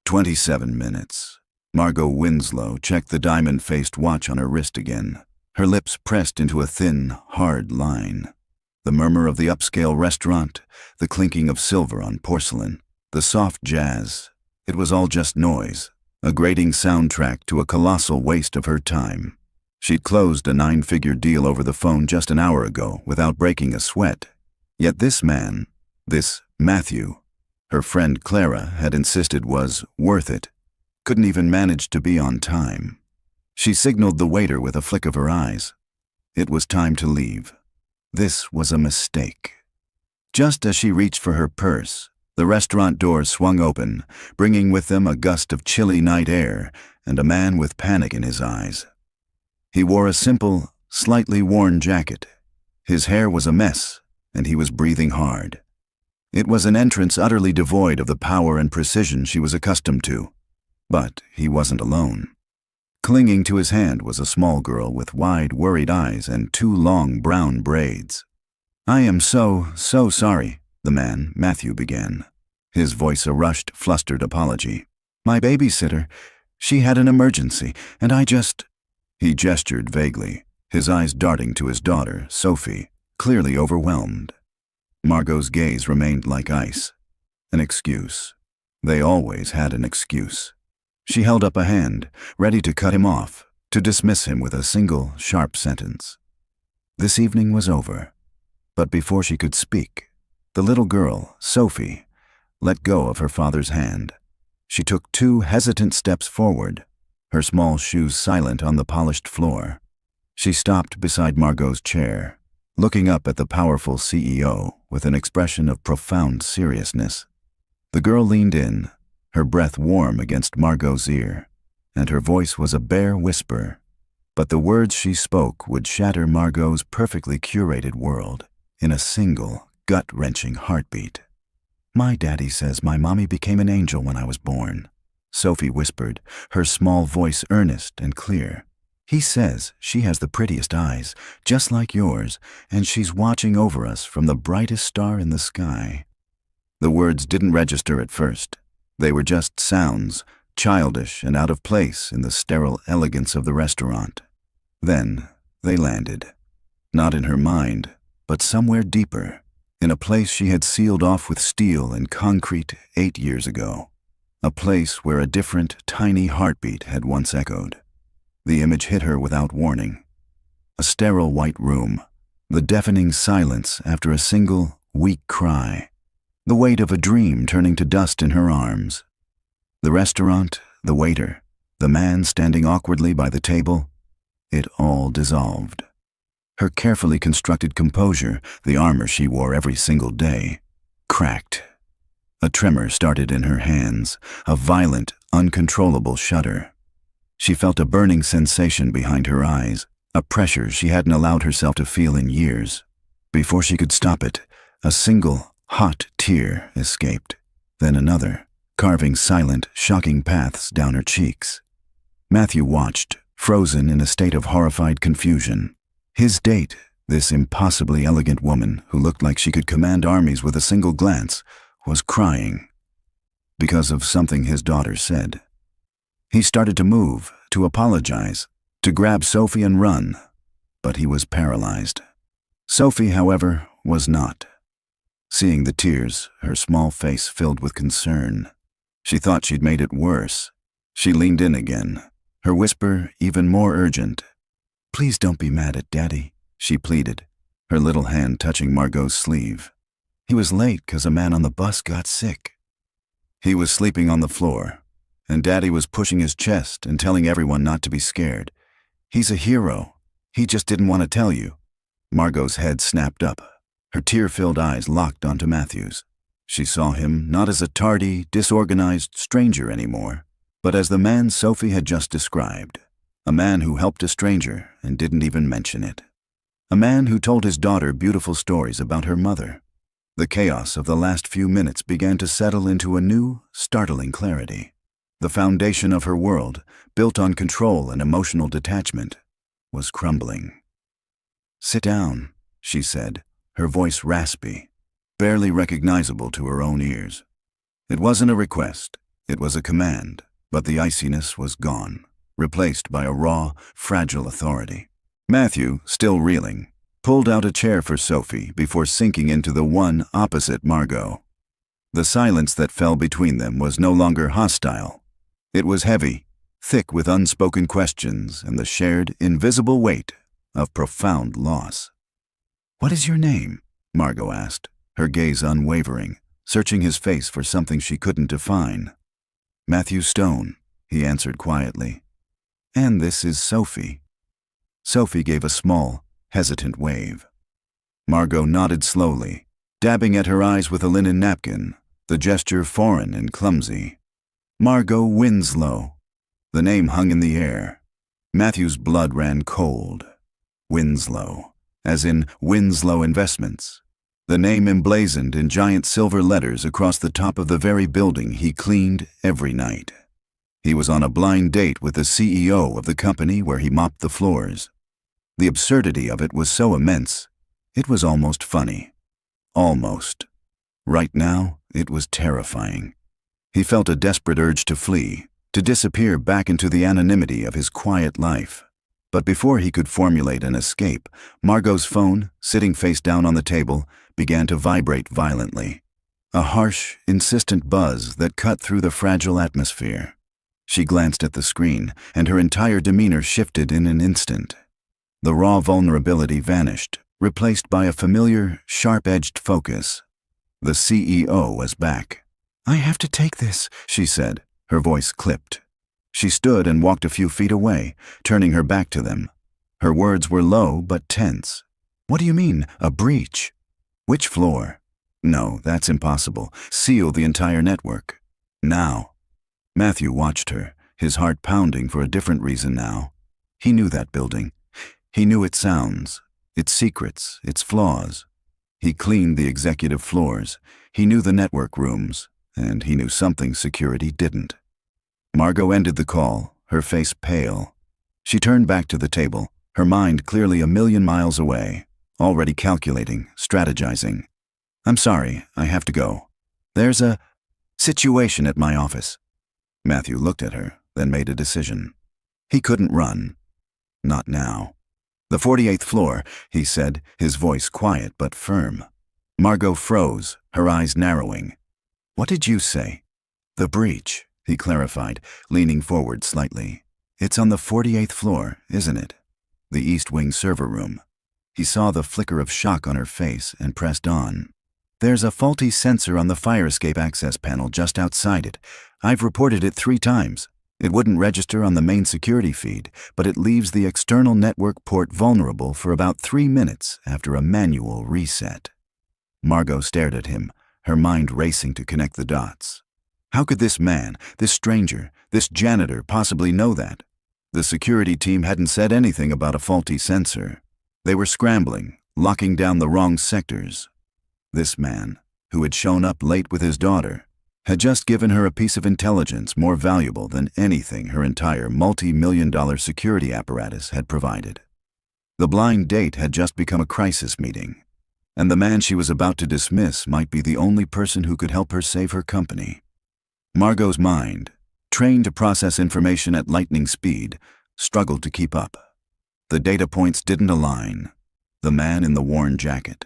27 minutes. Margot Winslow checked the diamond-faced watch on her wrist again, her lips pressed into a thin, hard line. The murmur of the upscale restaurant, the clinking of silver on porcelain, the soft jazz. It was all just noise, a grating soundtrack to a colossal waste of her time. She'd closed a 9-figure deal over the phone just an hour ago without breaking a sweat. Yet this man, this Matthew, her friend Clara had insisted was worth it, couldn't even manage to be on time. She signaled the waiter with a flick of her eyes. It was time to leave. This was a mistake. Just as she reached for her purse, the restaurant doors swung open, bringing with them a gust of chilly night air and a man with panic in his eyes. He wore a simple, slightly worn jacket. His hair was a mess, and he was breathing hard. It was an entrance utterly devoid of the power and precision she was accustomed to. But he wasn't alone. Clinging to his hand was a small girl with wide, worried eyes and 2 long brown braids. "I am so sorry," the man, Matthew, began, his voice a rushed, flustered apology. "My babysitter, she had an emergency, and I just—" He gestured vaguely, his eyes darting to his daughter, Sophie, clearly overwhelmed. Margot's gaze remained like ice. An excuse. They always had an excuse. She held up a hand, ready to cut him off, to dismiss him with a single, sharp sentence. This evening was over. But before she could speak, the little girl, Sophie, let go of her father's hand. She took 2 hesitant steps forward, her small shoes silent on the polished floor. She stopped beside Margot's chair, looking up at the powerful CEO with an expression of profound seriousness. The girl leaned in, her breath warm against Margot's ear, and her voice was a bare whisper, but the words she spoke would shatter Margot's perfectly curated world in a single, gut-wrenching heartbeat. "My daddy says my mommy became an angel when I was born," Sophie whispered, her small voice earnest and clear. "He says she has the prettiest eyes, just like yours, and she's watching over us from the brightest star in the sky." The words didn't register at first. They were just sounds, childish and out of place in the sterile elegance of the restaurant. Then they landed. Not in her mind, but somewhere deeper, in a place she had sealed off with steel and concrete 8 years ago. A place where a different, tiny heartbeat had once echoed. The image hit her without warning. A sterile white room, the deafening silence after a single, weak cry. The weight of a dream turning to dust in her arms. The restaurant, the waiter, the man standing awkwardly by the table, it all dissolved. Her carefully constructed composure, the armor she wore every single day, cracked. A tremor started in her hands, a violent, uncontrollable shudder. She felt a burning sensation behind her eyes, a pressure she hadn't allowed herself to feel in years. Before she could stop it, a single, hot tear escaped, then another, carving silent, shocking paths down her cheeks. Matthew watched, frozen in a state of horrified confusion. His date, this impossibly elegant woman who looked like she could command armies with a single glance, was crying because of something his daughter said. He started to move, to apologize, to grab Sophie and run, but he was paralyzed. Sophie, however, was not. Seeing the tears, her small face filled with concern. She thought she'd made it worse. She leaned in again, her whisper even more urgent. "Please don't be mad at Daddy," she pleaded, her little hand touching Margot's sleeve. "He was late 'cause a man on the bus got sick." He was sleeping on the floor, and Daddy was pushing his chest and telling everyone not to be scared. "He's a hero. He just didn't want to tell you." Margot's head snapped up, her tear-filled eyes locked onto Matthew's. She saw him not as a tardy, disorganized stranger anymore, but as the man Sophie had just described. A man who helped a stranger and didn't even mention it. A man who told his daughter beautiful stories about her mother. The chaos of the last few minutes began to settle into a new, startling clarity. The foundation of her world, built on control and emotional detachment, was crumbling. "Sit down," she said, her voice raspy, barely recognizable to her own ears. It wasn't a request. It was a command, but the iciness was gone, replaced by a raw, fragile authority. Matthew, still reeling, pulled out a chair for Sophie before sinking into the one opposite Margot. The silence that fell between them was no longer hostile. It was heavy, thick with unspoken questions and the shared, invisible weight of profound loss. "What is your name?" Margot asked, her gaze unwavering, searching his face for something she couldn't define. "Matthew Stone," he answered quietly. "And this is Sophie." Sophie gave a small, hesitant wave. Margot nodded slowly, dabbing at her eyes with a linen napkin, the gesture foreign and clumsy. Margot Winslow. The name hung in the air. Matthew's blood ran cold. Winslow, as in Winslow Investments. The name emblazoned in giant silver letters across the top of the very building he cleaned every night. He was on a blind date with the CEO of the company where he mopped the floors. The absurdity of it was so immense, it was almost funny. Almost. Right now, it was terrifying. He felt a desperate urge to flee, to disappear back into the anonymity of his quiet life. But before he could formulate an escape, Margot's phone, sitting face down on the table, began to vibrate violently. A harsh, insistent buzz that cut through the fragile atmosphere. She glanced at the screen, and her entire demeanor shifted in an instant. The raw vulnerability vanished, replaced by a familiar, sharp-edged focus. The CEO was back. "I have to take this," she said, her voice clipped. She stood and walked a few feet away, turning her back to them. Her words were low but tense. "What do you mean, a breach? Which floor?" "No, that's impossible. Seal the entire network. Now." Matthew watched her, his heart pounding for a different reason now. He knew that building. He knew its sounds, its secrets, its flaws. He cleaned the executive floors. He knew the network rooms, and he knew something security didn't. Margot ended the call, her face pale. She turned back to the table, her mind clearly a million miles away, already calculating, strategizing. "I'm sorry, I have to go. There's a situation at my office." Matthew looked at her, then made a decision. He couldn't run. Not now. "The 48th floor," he said, his voice quiet but firm. Margot froze, her eyes narrowing. "What did you say?" "The breach," he clarified, leaning forward slightly. "It's on the 48th floor, isn't it? The East Wing server room." He saw the flicker of shock on her face and pressed on. "There's a faulty sensor on the fire escape access panel just outside it. I've reported it 3 times. It wouldn't register on the main security feed, but it leaves the external network port vulnerable for about 3 minutes after a manual reset." Margot stared at him, her mind racing to connect the dots. How could this man, this stranger, this janitor possibly know that? The security team hadn't said anything about a faulty sensor. They were scrambling, locking down the wrong sectors. This man, who had shown up late with his daughter, had just given her a piece of intelligence more valuable than anything her entire multi-million-dollar security apparatus had provided. The blind date had just become a crisis meeting, and the man she was about to dismiss might be the only person who could help her save her company. Margot's mind, trained to process information at lightning speed, struggled to keep up. The data points didn't align. The man in the worn jacket.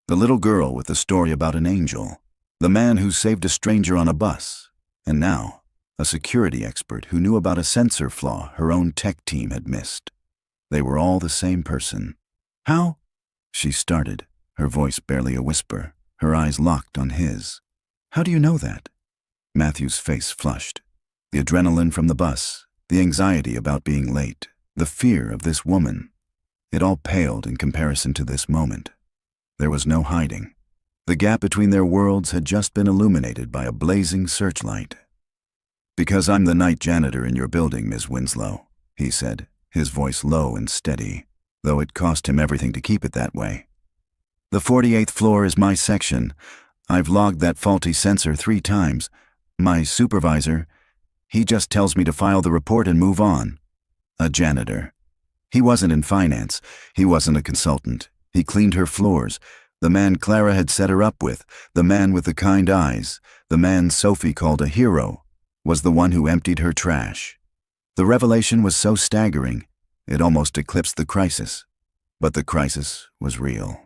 The little girl with the story about an angel. The man who saved a stranger on a bus. And now, a security expert who knew about a sensor flaw her own tech team had missed. They were all the same person. "How?" she started, her voice barely a whisper, her eyes locked on his. "How do you know that?" Matthew's face flushed. The adrenaline from the bus, the anxiety about being late, the fear of this woman. It all paled in comparison to this moment. There was no hiding. The gap between their worlds had just been illuminated by a blazing searchlight. "Because I'm the night janitor in your building, Ms. Winslow," he said, his voice low and steady, though it cost him everything to keep it that way. "The 48th floor is my section. I've logged that faulty sensor 3 times. My supervisor, he just tells me to file the report and move on." A janitor. He wasn't in finance. He wasn't a consultant. He cleaned her floors. The man Clara had set her up with, the man with the kind eyes, the man Sophie called a hero, was the one who emptied her trash. The revelation was so staggering, it almost eclipsed the crisis. But the crisis was real.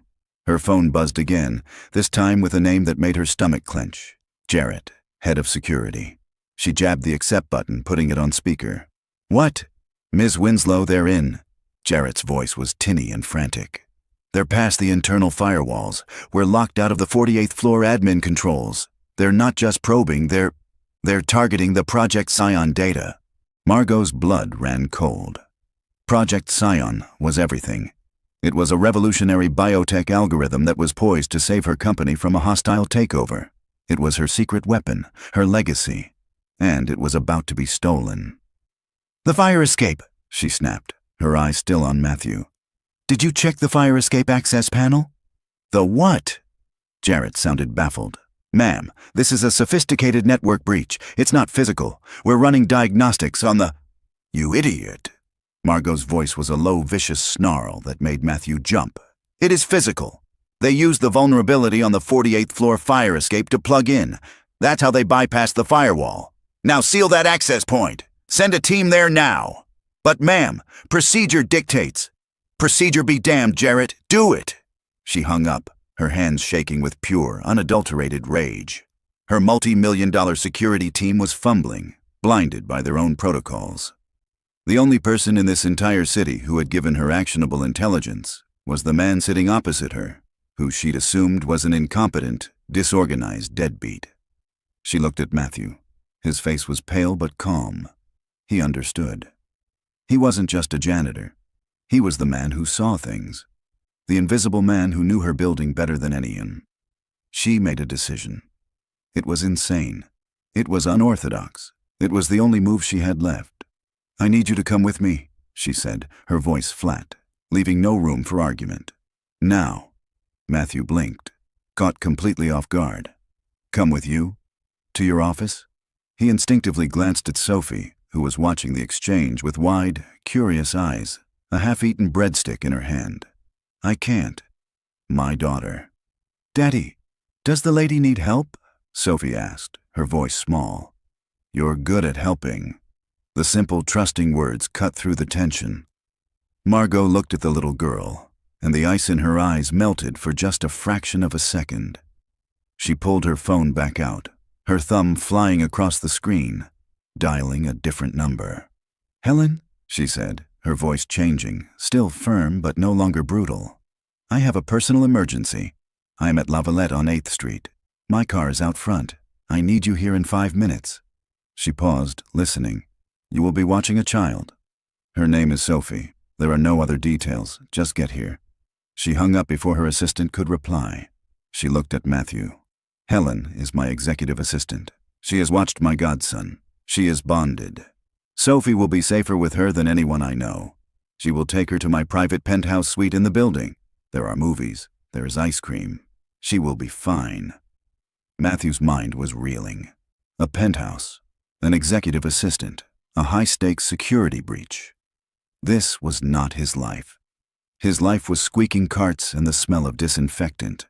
Her phone buzzed again, this time with a name that made her stomach clench. Jarrett, head of security. She jabbed the accept button, putting it on speaker. "What?" "Ms. Winslow, they're in." Jarrett's voice was tinny and frantic. "They're past the internal firewalls. We're locked out of the 48th floor admin controls. They're not just probing, they're targeting the Project Scion data." Margot's blood ran cold. Project Scion was everything. It was a revolutionary biotech algorithm that was poised to save her company from a hostile takeover. It was her secret weapon, her legacy, and it was about to be stolen. "The fire escape," she snapped, her eyes still on Matthew. "Did you check the fire escape access panel?" "The what?" Jarrett sounded baffled. "Ma'am, this is a sophisticated network breach. It's not physical. We're running diagnostics on the—" "You idiot." Margot's voice was a low, vicious snarl that made Matthew jump. "It is physical. They used the vulnerability on the 48th floor fire escape to plug in. That's how they bypassed the firewall. Now seal that access point. Send a team there now." "But ma'am, procedure dictates." "Procedure be damned, Jarrett. Do it." She hung up, her hands shaking with pure, unadulterated rage. Her multi-million-dollar security team was fumbling, blinded by their own protocols. The only person in this entire city who had given her actionable intelligence was the man sitting opposite her, who she'd assumed was an incompetent, disorganized deadbeat. She looked at Matthew. His face was pale but calm. He understood. He wasn't just a janitor. He was the man who saw things. The invisible man who knew her building better than anyone. She made a decision. It was insane. It was unorthodox. It was the only move she had left. "I need you to come with me," she said, her voice flat, leaving no room for argument. "Now." Matthew blinked, caught completely off guard. "Come with you? To your office?" He instinctively glanced at Sophie, who was watching the exchange with wide, curious eyes, a half-eaten breadstick in her hand. "I can't." "My daughter." "Daddy, does the lady need help?" Sophie asked, her voice small. "You're good at helping." The simple, trusting words cut through the tension. Margot looked at the little girl, and the ice in her eyes melted for just a fraction of a second. She pulled her phone back out, her thumb flying across the screen, dialing a different number. "Helen," she said, her voice changing, still firm but no longer brutal. "I have a personal emergency. I am at La Valette on 8th Street. My car is out front. I need you here in 5 minutes." She paused, listening. "You will be watching a child. Her name is Sophie. There are no other details. Just get here." She hung up before her assistant could reply. She looked at Matthew. "Helen is my executive assistant. She has watched my godson. She is bonded. Sophie will be safer with her than anyone I know. She will take her to my private penthouse suite in the building. There are movies. There is ice cream. She will be fine." Matthew's mind was reeling. A penthouse. An executive assistant. A high-stakes security breach. This was not his life. His life was squeaking carts and the smell of disinfectant.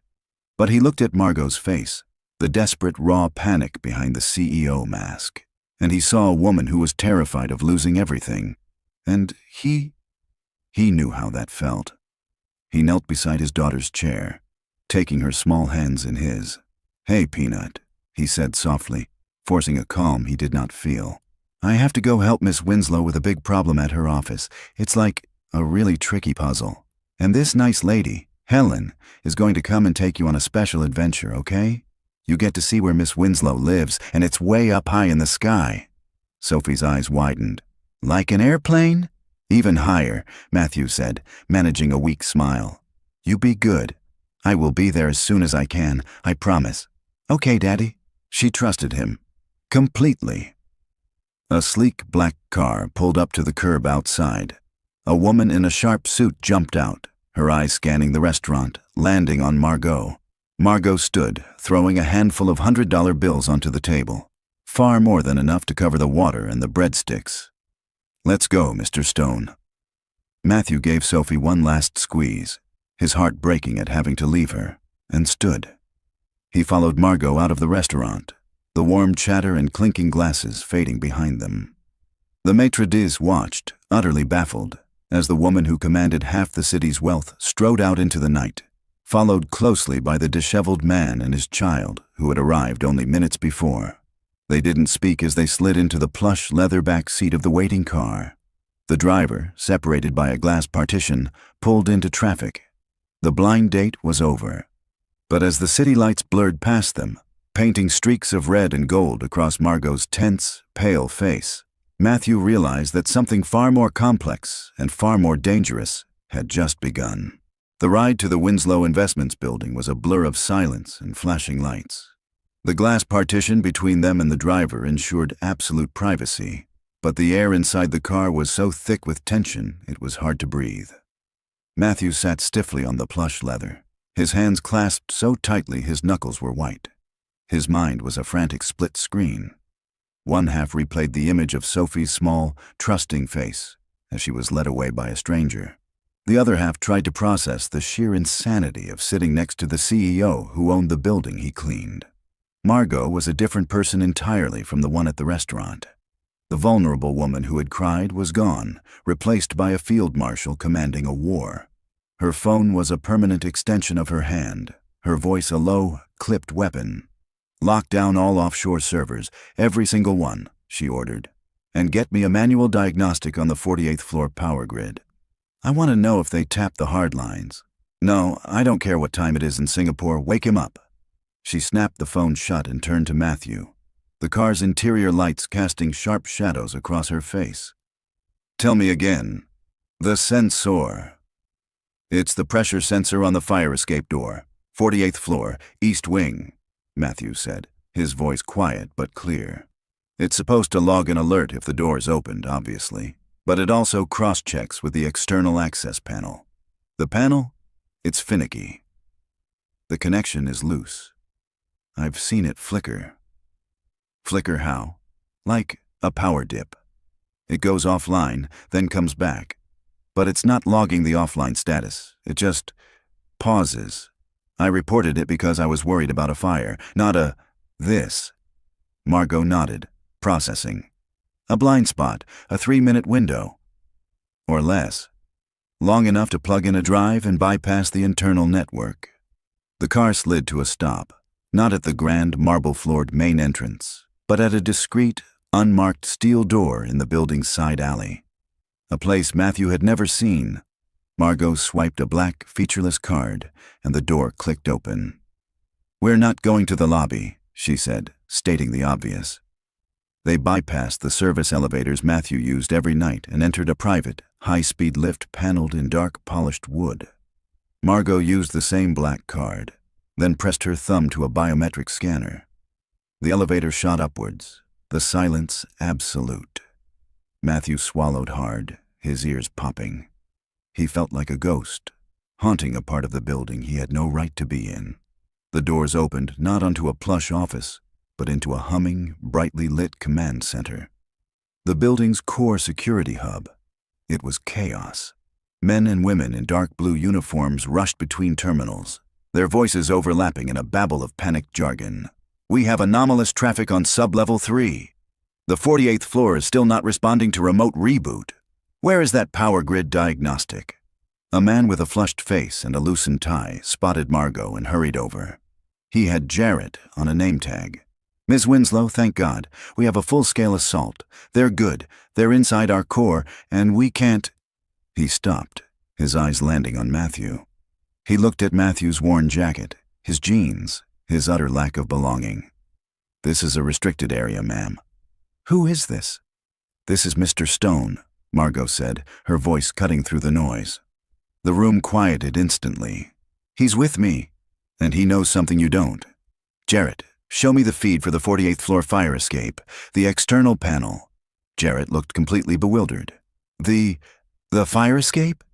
But he looked at Margot's face, the desperate, raw panic behind the CEO mask, and he saw a woman who was terrified of losing everything. And he knew how that felt. He knelt beside his daughter's chair, taking her small hands in his. "Hey, Peanut," he said softly, forcing a calm he did not feel. "I have to go help Miss Winslow with a big problem at her office. It's like a really tricky puzzle. And this nice lady, Helen, is going to come and take you on a special adventure, okay? You get to see where Miss Winslow lives, and it's way up high in the sky." Sophie's eyes widened. "Like an airplane?" "Even higher," Matthew said, managing a weak smile. "You be good. I will be there as soon as I can, I promise." "Okay, Daddy." She trusted him. Completely. A sleek black car pulled up to the curb outside. A woman in a sharp suit jumped out, her eyes scanning the restaurant, landing on Margot. Margot stood, throwing a handful of $100 bills onto the table, far more than enough to cover the water and the breadsticks. "Let's go, Mr. Stone." Matthew gave Sophie one last squeeze, his heart breaking at having to leave her, and stood. He followed Margot out of the restaurant, the warm chatter and clinking glasses fading behind them. The maitre d' watched, utterly baffled, as the woman who commanded half the city's wealth strode out into the night, followed closely by the disheveled man and his child who had arrived only minutes before. They didn't speak as they slid into the plush leather-back seat of the waiting car. The driver, separated by a glass partition, pulled into traffic. The blind date was over. But as the city lights blurred past them, painting streaks of red and gold across Margot's tense, pale face, Matthew realized that something far more complex and far more dangerous had just begun. The ride to the Winslow Investments building was a blur of silence and flashing lights. The glass partition between them and the driver ensured absolute privacy, but the air inside the car was so thick with tension it was hard to breathe. Matthew sat stiffly on the plush leather, his hands clasped so tightly his knuckles were white. His mind was a frantic split screen. One half replayed the image of Sophie's small, trusting face as she was led away by a stranger. The other half tried to process the sheer insanity of sitting next to the CEO who owned the building he cleaned. Margot was a different person entirely from the one at the restaurant. The vulnerable woman who had cried was gone, replaced by a field marshal commanding a war. Her phone was a permanent extension of her hand, her voice a low, clipped weapon. "Lock down all offshore servers, every single one," she ordered, "and get me a manual diagnostic on the 48th floor power grid. I want to know if they tap the hard lines. No, I don't care what time it is in Singapore, wake him up." She snapped the phone shut and turned to Matthew, the car's interior lights casting sharp shadows across her face. "Tell me again. The sensor." "It's the pressure sensor on the fire escape door, 48th floor, east wing," Matthew said, his voice quiet but clear. "It's supposed to log an alert if the door is opened, obviously, but it also cross-checks with the external access panel. The panel? It's finicky. The connection is loose. I've seen it flicker." "Flicker how?" "Like a power dip. It goes offline, then comes back. But it's not logging the offline status. It just pauses. I reported it because I was worried about a fire, not a this." Margot nodded, processing. "A blind spot, a 3-minute window. Or less. Long enough to plug in a drive and bypass the internal network." The car slid to a stop, not at the grand marble-floored main entrance, but at a discreet, unmarked steel door in the building's side alley. A place Matthew had never seen. Margot swiped a black, featureless card, and the door clicked open. "We're not going to the lobby," she said, stating the obvious. They bypassed the service elevators Matthew used every night and entered a private, high-speed lift paneled in dark, polished wood. Margot used the same black card, then pressed her thumb to a biometric scanner. The elevator shot upwards, the silence absolute. Matthew swallowed hard, his ears popping. He felt like a ghost, haunting a part of the building he had no right to be in. The doors opened not onto a plush office, but into a humming, brightly lit command center. The building's core security hub. It was chaos. Men and women in dark blue uniforms rushed between terminals, their voices overlapping in a babble of panicked jargon. "We have anomalous traffic on sub-level 3. The 48th floor is still not responding to remote reboot. Where is that power grid diagnostic?" A man with a flushed face and a loosened tie spotted Margot and hurried over. He had Jarrett on a name tag. "Ms. Winslow, thank God. We have a full-scale assault. They're good. They're inside our core, and we can't—" He stopped, his eyes landing on Matthew. He looked at Matthew's worn jacket, his jeans, his utter lack of belonging. "This is a restricted area, ma'am." "Who is this?" "This is Mr. Stone," Margot said, her voice cutting through the noise. The room quieted instantly. "He's with me, and he knows something you don't. Jarrett, show me the feed for the 48th floor fire escape, the external panel." Jarrett looked completely bewildered. The fire escape?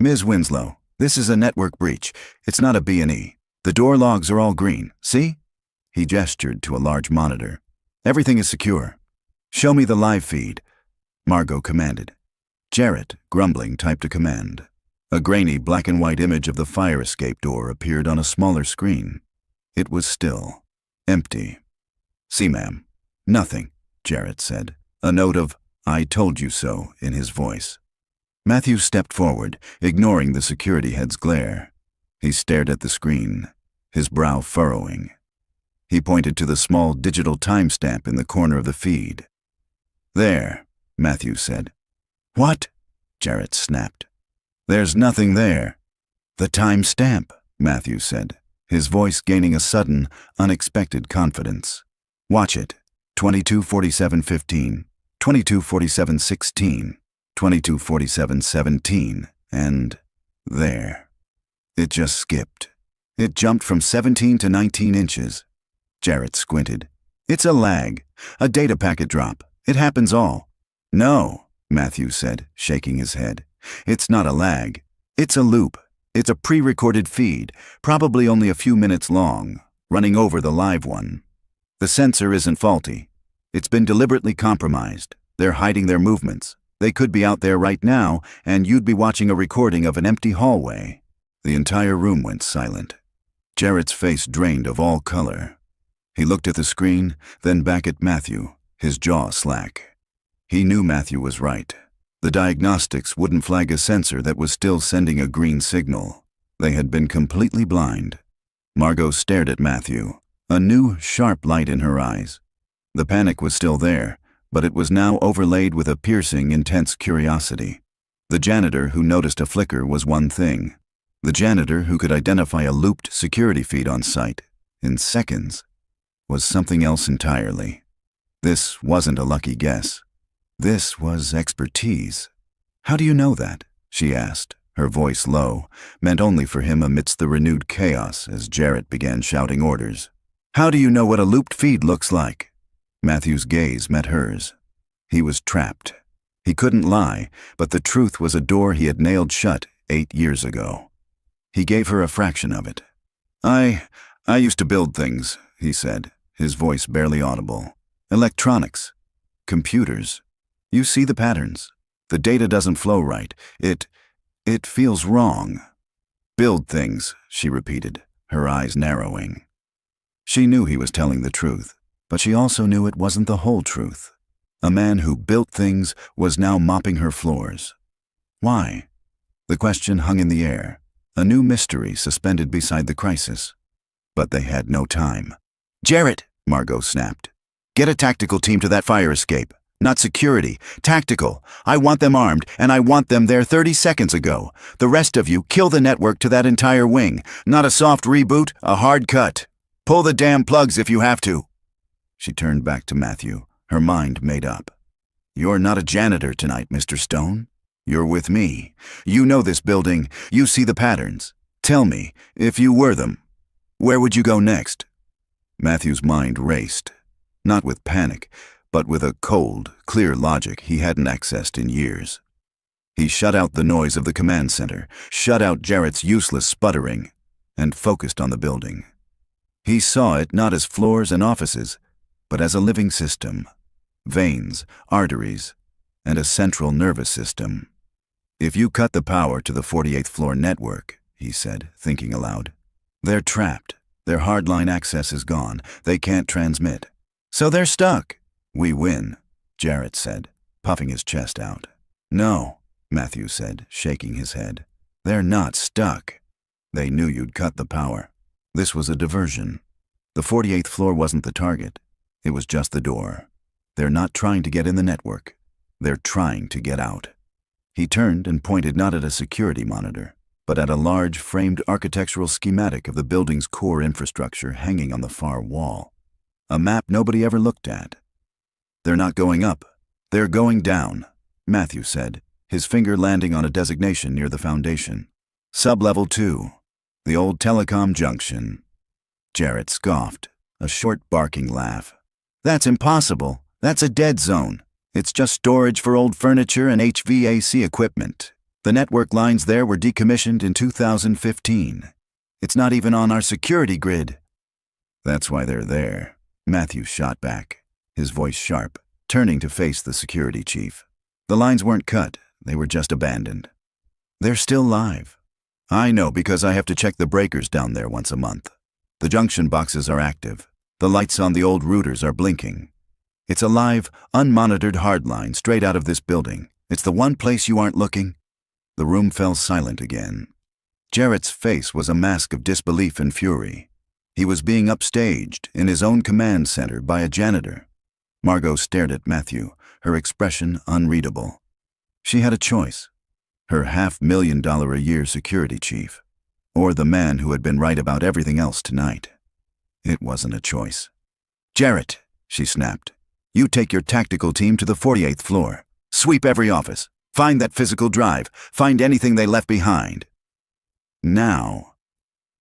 "Ms. Winslow, this is a network breach. It's not a B&E. The door logs are all green, see?" He gestured to a large monitor. "Everything is secure. Show me the live feed," Margot commanded. Jarrett, grumbling, typed a command. A grainy black-and-white image of the fire escape door appeared on a smaller screen. It was still, empty. "See, ma'am." "Nothing," Jarrett said, a note of "I told you so" in his voice. Matthew stepped forward, ignoring the security head's glare. He stared at the screen, his brow furrowing. He pointed to the small digital timestamp in the corner of the feed. "There," Matthew said. "What?" Jarrett snapped. "There's nothing there." "The timestamp," Matthew said, his voice gaining a sudden, unexpected confidence. "Watch it. 22:47:15, 22:47:16, 22:47:17, and there. It just skipped. It jumped from 17 to 19 inches. Jarrett squinted. "It's a lag, a data packet drop. It happens all." "No," Matthew said, shaking his head. "It's not a lag. It's a loop. It's a pre-recorded feed, probably only a few minutes long, running over the live one. The sensor isn't faulty. It's been deliberately compromised. They're hiding their movements. They could be out there right now, and you'd be watching a recording of an empty hallway." The entire room went silent. Jarrett's face drained of all color. He looked at the screen, then back at Matthew, his jaw slack. He knew Matthew was right. The diagnostics wouldn't flag a sensor that was still sending a green signal. They had been completely blind. Margot stared at Matthew, a new, sharp light in her eyes. The panic was still there, but it was now overlaid with a piercing, intense curiosity. The janitor who noticed a flicker was one thing. The janitor who could identify a looped security feed on site, in seconds, was something else entirely. This wasn't a lucky guess. This was expertise. "How do you know that?" she asked, her voice low, meant only for him amidst the renewed chaos as Jarrett began shouting orders. "How do you know what a looped feed looks like?" Matthew's gaze met hers. He was trapped. He couldn't lie, but the truth was a door he had nailed shut 8 years ago. He gave her a fraction of it. I used to build things," he said, his voice barely audible. "Electronics. Computers. You see the patterns. The data doesn't flow right. It feels wrong." "Build things," she repeated, her eyes narrowing. She knew he was telling the truth, but she also knew it wasn't the whole truth. A man who built things was now mopping her floors. Why? The question hung in the air, a new mystery suspended beside the crisis. But they had no time. "Jarrett," Margot snapped. "Get a tactical team to that fire escape. Not security, tactical. I want them armed, and I want them there 30 seconds ago. The rest of you, kill the network to that entire wing. Not a soft reboot, a hard cut. Pull the damn plugs if you have to." She turned back to Matthew, her mind made up. "You're not a janitor tonight, Mr. Stone. You're with me. You know this building. You see the patterns. Tell me, if you were them, where would you go next?" Matthew's mind raced, not with panic, but with a cold, clear logic he hadn't accessed in years. He shut out the noise of the command center, shut out Jarrett's useless sputtering, and focused on the building. He saw it not as floors and offices, but as a living system. Veins, arteries, and a central nervous system. "If you cut the power to the 48th floor network," he said, thinking aloud, "they're trapped. Their hardline access is gone. They can't transmit. So they're stuck. We win," Jarrett said, puffing his chest out. "No," Matthew said, shaking his head. "They're not stuck. They knew you'd cut the power. This was a diversion. The 48th floor wasn't the target. It was just the door. They're not trying to get in the network. They're trying to get out." He turned and pointed not at a security monitor, but at a large framed architectural schematic of the building's core infrastructure hanging on the far wall. A map nobody ever looked at. "They're not going up. They're going down," Matthew said, his finger landing on a designation near the foundation. "Sub-level 2. The old telecom junction." Jarrett scoffed, a short barking laugh. "That's impossible. That's a dead zone. It's just storage for old furniture and HVAC equipment. The network lines there were decommissioned in 2015. It's not even on our security grid." "That's why they're there," Matthew shot back, his voice sharp, turning to face the security chief. "The lines weren't cut. They were just abandoned. They're still live. I know because I have to check the breakers down there once a month. The junction boxes are active. The lights on the old routers are blinking. It's a live, unmonitored hardline straight out of this building. It's the one place you aren't looking. The room fell silent again. Jarrett's face was a mask of disbelief and fury. He was being upstaged in his own command center by a janitor. Margot stared at Matthew, her expression unreadable. She had a choice: her $500,000-a-year security chief, or the man who had been right about everything else tonight. It wasn't a choice. "Jarrett," she snapped, "you take your tactical team to the 48th floor. Sweep every office. Find that physical drive. Find anything they left behind. Now."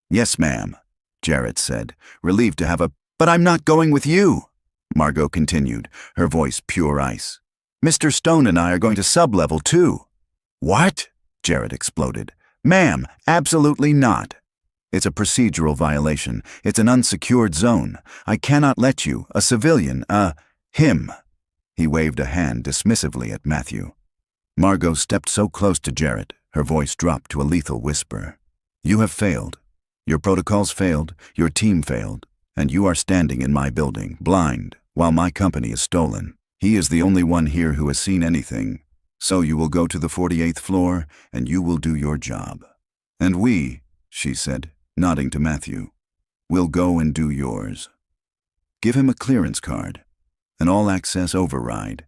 "Yes, ma'am," Jarrett said, relieved to have a "But I'm not going with you," Margot continued, her voice pure ice. "Mr. Stone and I are going to sub-level too." "What?" Jarrett exploded. "Ma'am, absolutely not. It's a procedural violation. It's an unsecured zone. I cannot let you, a civilian, him." He waved a hand dismissively at Matthew. Margot stepped so close to Jarrett, her voice dropped to a lethal whisper. "You have failed. Your protocols failed, your team failed, and you are standing in my building, blind, while my company is stolen. He is the only one here who has seen anything. So you will go to the 48th floor, and you will do your job. And we," she said, nodding to Matthew, "will go and do yours. Give him a clearance card, an all-access override."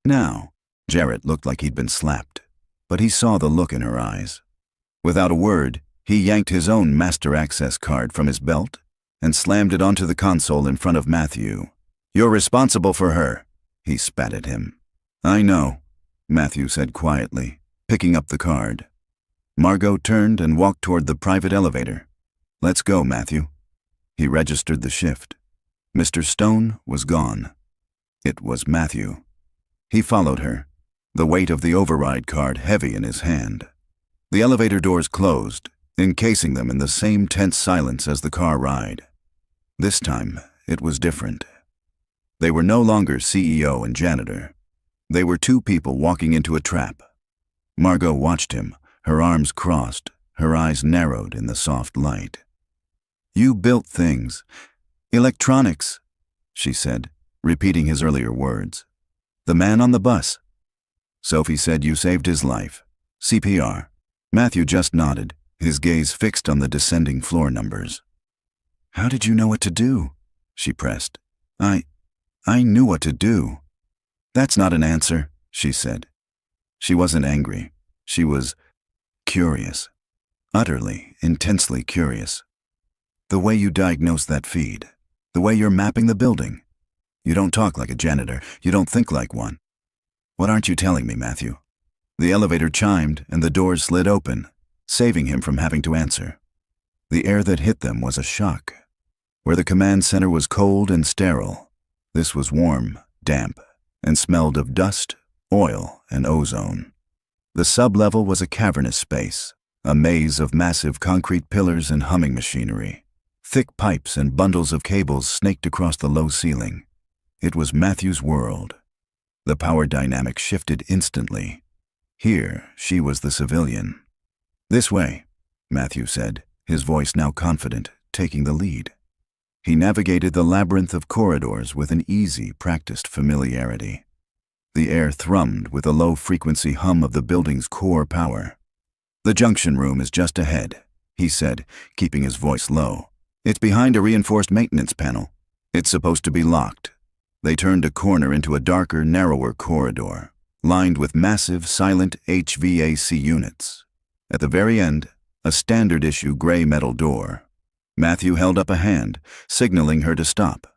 Now, Jarrett looked like he'd been slapped, but he saw the look in her eyes. Without a word, he yanked his own master access card from his belt and slammed it onto the console in front of Matthew. "You're responsible for her," he spat at him. "I know," Matthew said quietly, picking up the card. Margot turned and walked toward the private elevator. "Let's go, Matthew." He registered the shift. Mr. Stone was gone. It was Matthew. He followed her, the weight of the override card heavy in his hand. The elevator doors closed, encasing them in the same tense silence as the car ride. This time, it was different. They were no longer CEO and janitor. They were two people walking into a trap. Margot watched him, her arms crossed, her eyes narrowed in the soft light. "You built things. Electronics," she said, repeating his earlier words. "The man on the bus. Sophie said you saved his life. CPR. Matthew just nodded, his gaze fixed on the descending floor numbers. "How did you know what to do?" she pressed. I knew what to do." "That's not an answer," she said. She wasn't angry. She was curious. Utterly, intensely curious. "The way you diagnose that feed. The way you're mapping the building. You don't talk like a janitor. You don't think like one. What aren't you telling me, Matthew?" The elevator chimed and the doors slid open, saving him from having to answer. The air that hit them was a shock. Where the command center was cold and sterile, this was warm, damp, and smelled of dust, oil, and ozone. The sub-level was a cavernous space, a maze of massive concrete pillars and humming machinery. Thick pipes and bundles of cables snaked across the low ceiling. It was Matthew's world. The power dynamic shifted instantly. Here, she was the civilian. "This way," Matthew said, his voice now confident, taking the lead. He navigated the labyrinth of corridors with an easy, practiced familiarity. The air thrummed with the low-frequency hum of the building's core power. "The junction room is just ahead," he said, keeping his voice low. "It's behind a reinforced maintenance panel. It's supposed to be locked." They turned a corner into a darker, narrower corridor, lined with massive, silent HVAC units. At the very end, a standard-issue gray metal door. Matthew held up a hand, signaling her to stop.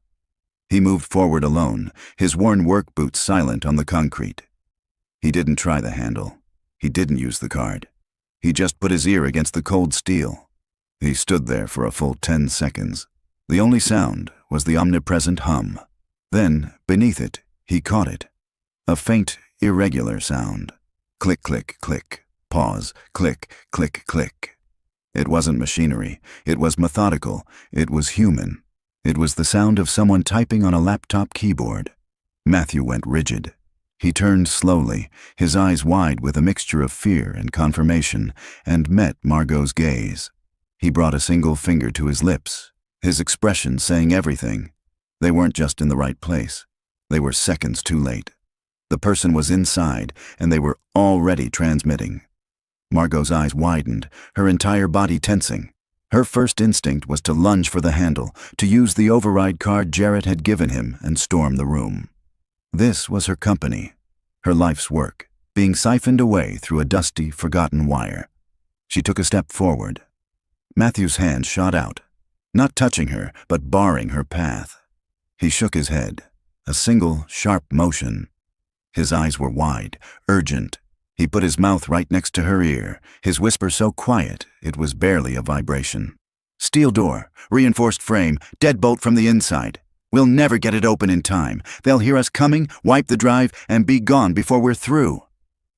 He moved forward alone, his worn work boots silent on the concrete. He didn't try the handle. He didn't use the card. He just put his ear against the cold steel. He stood there for a full 10 seconds. The only sound was the omnipresent hum. Then, beneath it, he caught it. A faint, irregular sound. Click, click, click. Pause. Click, click, click. It wasn't machinery. It was methodical. It was human. It was the sound of someone typing on a laptop keyboard. Matthew went rigid. He turned slowly, his eyes wide with a mixture of fear and confirmation, and met Margot's gaze. He brought a single finger to his lips, his expression saying everything. They weren't just in the right place. They were seconds too late. The person was inside, and they were already transmitting. Margot's eyes widened, her entire body tensing. Her first instinct was to lunge for the handle, to use the override card Jarrett had given him and storm the room. This was her company, her life's work, being siphoned away through a dusty, forgotten wire. She took a step forward. Matthew's hand shot out, not touching her, but barring her path. He shook his head, a single, sharp motion. His eyes were wide, urgent. He put his mouth right next to her ear, his whisper so quiet it was barely a vibration. "Steel door, reinforced frame, deadbolt from the inside. We'll never get it open in time. They'll hear us coming, wipe the drive, and be gone before we're through."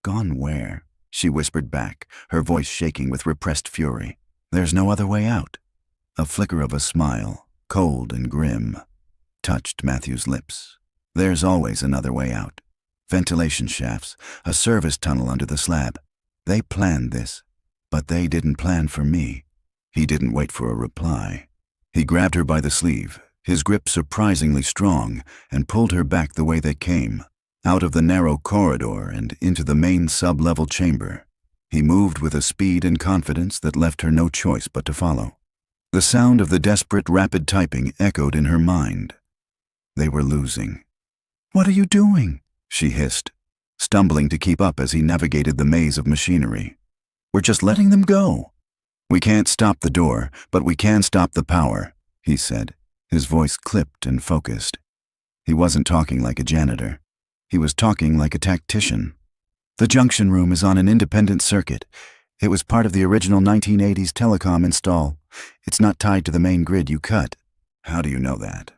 "Gone where?" she whispered back, her voice shaking with repressed fury. "There's no other way out." A flicker of a smile, cold and grim, touched Matthew's lips. "There's always another way out. Ventilation shafts, a service tunnel under the slab. They planned this, but they didn't plan for me." He didn't wait for a reply. He grabbed her by the sleeve, his grip surprisingly strong, and pulled her back the way they came, out of the narrow corridor and into the main sub-level chamber. He moved with a speed and confidence that left her no choice but to follow. The sound of the desperate, rapid typing echoed in her mind. They were losing. "What are you doing?" she hissed, stumbling to keep up as he navigated the maze of machinery. "We're just letting them go." "We can't stop the door, but we can stop the power," he said, his voice clipped and focused. He wasn't talking like a janitor. He was talking like a tactician. "The junction room is on an independent circuit. It was part of the original 1980s telecom install. It's not tied to the main grid you cut." "How do you know that?"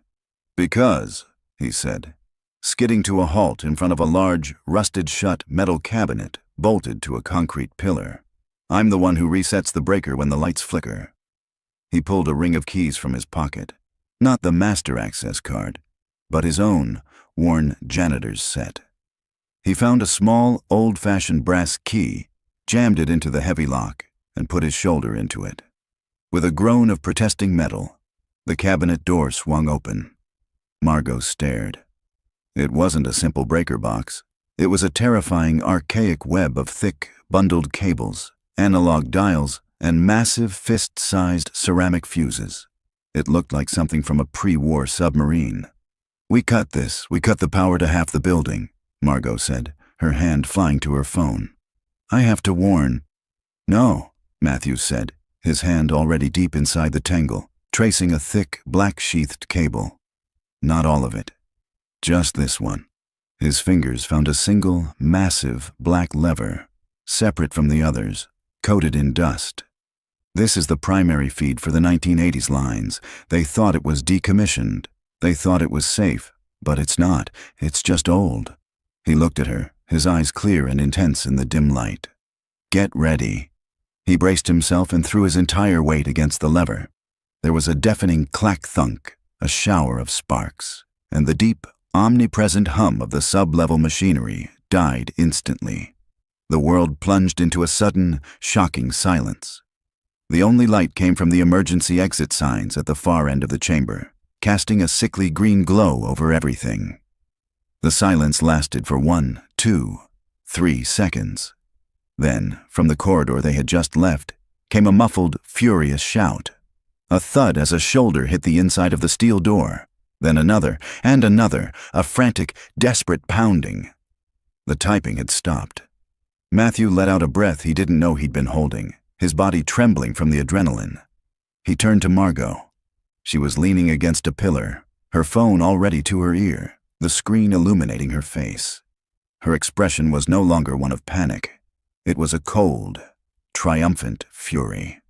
"Because," he said, skidding to a halt in front of a large, rusted-shut metal cabinet bolted to a concrete pillar. "I'm the one who resets the breaker when the lights flicker." He pulled a ring of keys from his pocket. Not the master access card, but his own, worn janitor's set. He found a small, old-fashioned brass key, jammed it into the heavy lock, and put his shoulder into it. With a groan of protesting metal, the cabinet door swung open. Margot stared. It wasn't a simple breaker box. It was a terrifying, archaic web of thick, bundled cables, analog dials, and massive, fist-sized ceramic fuses. It looked like something from a pre-war submarine. We cut the power to half the building," Margot said, her hand flying to her phone. "I have to warn." "No," Matthews said, his hand already deep inside the tangle, tracing a thick, black-sheathed cable. "Not all of it. Just this one." His fingers found a single, massive, black lever, separate from the others, coated in dust. "This is the primary feed for the 1980s lines. They thought it was decommissioned. They thought it was safe, but it's not. It's just old." He looked at her, his eyes clear and intense in the dim light. "Get ready." He braced himself and threw his entire weight against the lever. There was a deafening clack-thunk, a shower of sparks, and the deep, omnipresent hum of the sub-level machinery died instantly. The world plunged into a sudden, shocking silence. The only light came from the emergency exit signs at the far end of the chamber, casting a sickly green glow over everything. The silence lasted for 1, 2, 3 seconds. Then, from the corridor they had just left, came a muffled, furious shout. A thud as a shoulder hit the inside of the steel door. Then another, and another, a frantic, desperate pounding. The typing had stopped. Matthew let out a breath he didn't know he'd been holding, his body trembling from the adrenaline. He turned to Margot. She was leaning against a pillar, her phone already to her ear, the screen illuminating her face. Her expression was no longer one of panic. It was a cold, triumphant fury.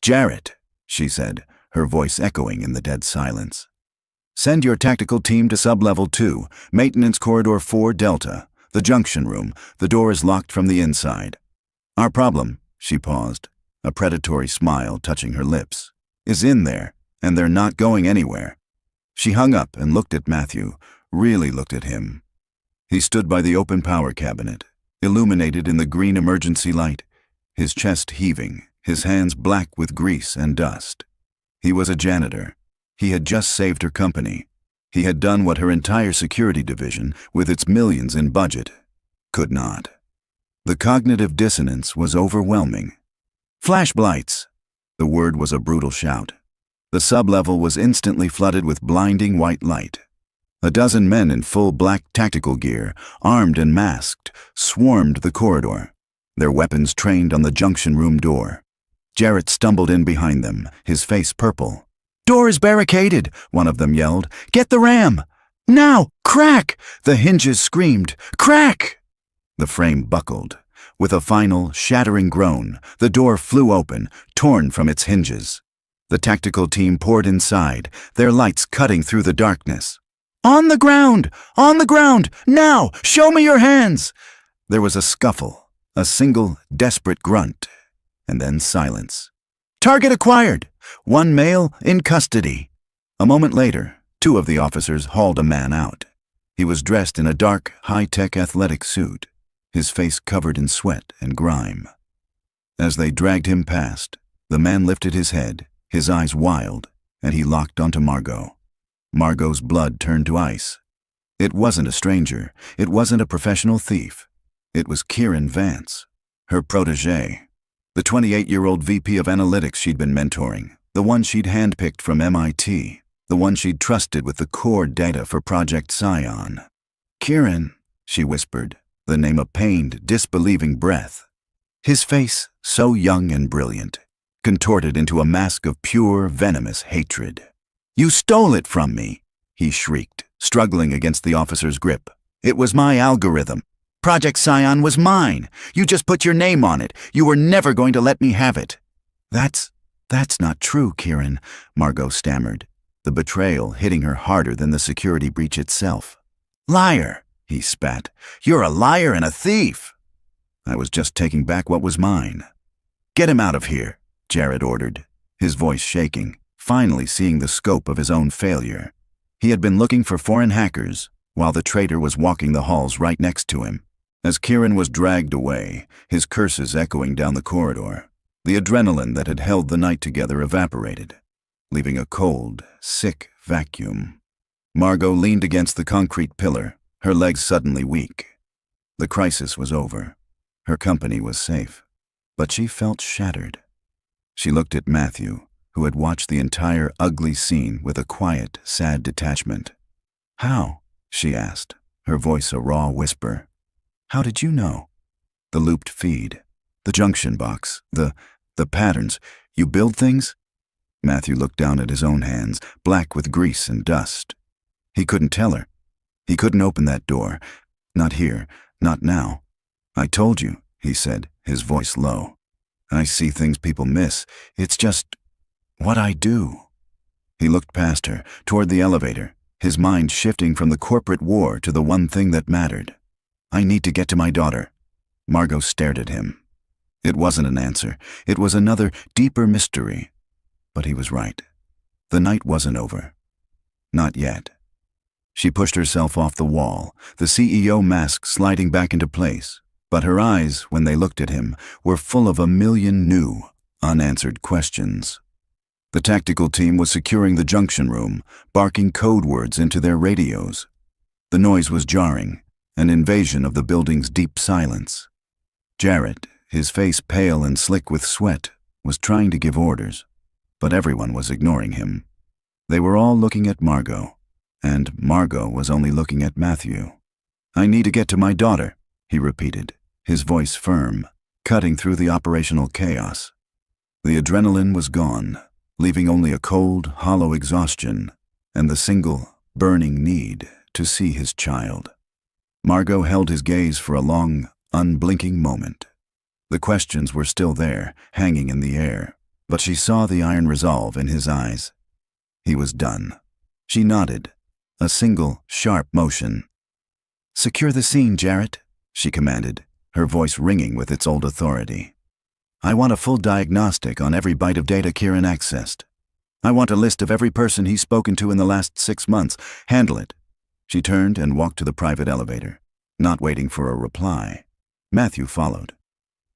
"Jarrett," she said, her voice echoing in the dead silence. "Send your tactical team to Sub-Level 2, Maintenance Corridor 4 Delta, the junction room. The door is locked from the inside." "Our problem," she paused, a predatory smile touching her lips, "is in there, and they're not going anywhere." She hung up and looked at Matthew, really looked at him. He stood by the open power cabinet, illuminated in the green emergency light, his chest heaving, his hands black with grease and dust. He was a janitor. He had just saved her company, He had done what her entire security division, with its millions in budget, could not. The cognitive dissonance was overwhelming. Flash blights! The word was a brutal shout. The sublevel was instantly flooded with blinding white light. A dozen men in full black tactical gear, armed and masked, swarmed the corridor, their weapons trained on the junction room door. Jarrett stumbled in behind them, his face purple. "Door is barricaded," one of them yelled. "Get the ram! Now! Crack!" The hinges screamed. "Crack!" The frame buckled. With a final, shattering groan, the door flew open, torn from its hinges. The tactical team poured inside, their lights cutting through the darkness. "On the ground! On the ground! Now! Show me your hands!" There was a scuffle, a single, desperate grunt, and then silence. "Target acquired! One male in custody." A moment later, two of the officers hauled a man out. He was dressed in a dark, high-tech athletic suit, his face covered in sweat and grime. As they dragged him past, the man lifted his head, his eyes wild, and he locked onto Margot. Margot's blood turned to ice. It wasn't a stranger. It wasn't a professional thief. It was Kieran Vance, her protégé, the 28-year-old VP of analytics she'd been mentoring, the one she'd handpicked from MIT, the one she'd trusted with the core data for Project Scion. "Kieran," she whispered, the name a pained, disbelieving breath. His face, so young and brilliant, contorted into a mask of pure, venomous hatred. "You stole it from me," he shrieked, struggling against the officer's grip. "It was my algorithm. Project Scion was mine. You just put your name on it. You were never going to let me have it." That's not true, Kieran," Margot stammered, the betrayal hitting her harder than the security breach itself. "Liar," he spat. "You're a liar and a thief." "I was just taking back what was mine." "Get him out of here," Jarrett ordered, his voice shaking, finally seeing the scope of his own failure. He had been looking for foreign hackers, while the traitor was walking the halls right next to him. As Kieran was dragged away, his curses echoing down the corridor, the adrenaline that had held the night together evaporated, leaving a cold, sick vacuum. Margot leaned against the concrete pillar, her legs suddenly weak. The crisis was over. Her company was safe. But she felt shattered. She looked at Matthew, who had watched the entire ugly scene with a quiet, sad detachment. "How?" she asked, her voice a raw whisper. "How did you know?" "The looped feed, the junction box, the patterns. You build things?" Matthew looked down at his own hands, black with grease and dust. He couldn't tell her. He couldn't open that door. Not here, not now. "I told you," he said, his voice low. "I see things people miss. It's just what I do." He looked past her, toward the elevator, his mind shifting from the corporate war to the one thing that mattered. "I need to get to my daughter." Margot stared at him. It wasn't an answer. It was another, deeper mystery. But he was right. The night wasn't over. Not yet. She pushed herself off the wall, the CEO mask sliding back into place. But her eyes, when they looked at him, were full of a million new, unanswered questions. The tactical team was securing the junction room, barking code words into their radios. The noise was jarring, an invasion of the building's deep silence. Jarrett, his face pale and slick with sweat, was trying to give orders, but everyone was ignoring him. They were all looking at Margot, and Margot was only looking at Matthew. "I need to get to my daughter," he repeated, his voice firm, cutting through the operational chaos. The adrenaline was gone, leaving only a cold, hollow exhaustion and the single, burning need to see his child. Margot held his gaze for a long, unblinking moment. The questions were still there, hanging in the air, but she saw the iron resolve in his eyes. He was done. She nodded, a single, sharp motion. "Secure the scene, Jarrett," she commanded, her voice ringing with its old authority. "I want a full diagnostic on every byte of data Kieran accessed. I want a list of every person he's spoken to in the last 6 months. Handle it." She turned and walked to the private elevator, not waiting for a reply. Matthew followed.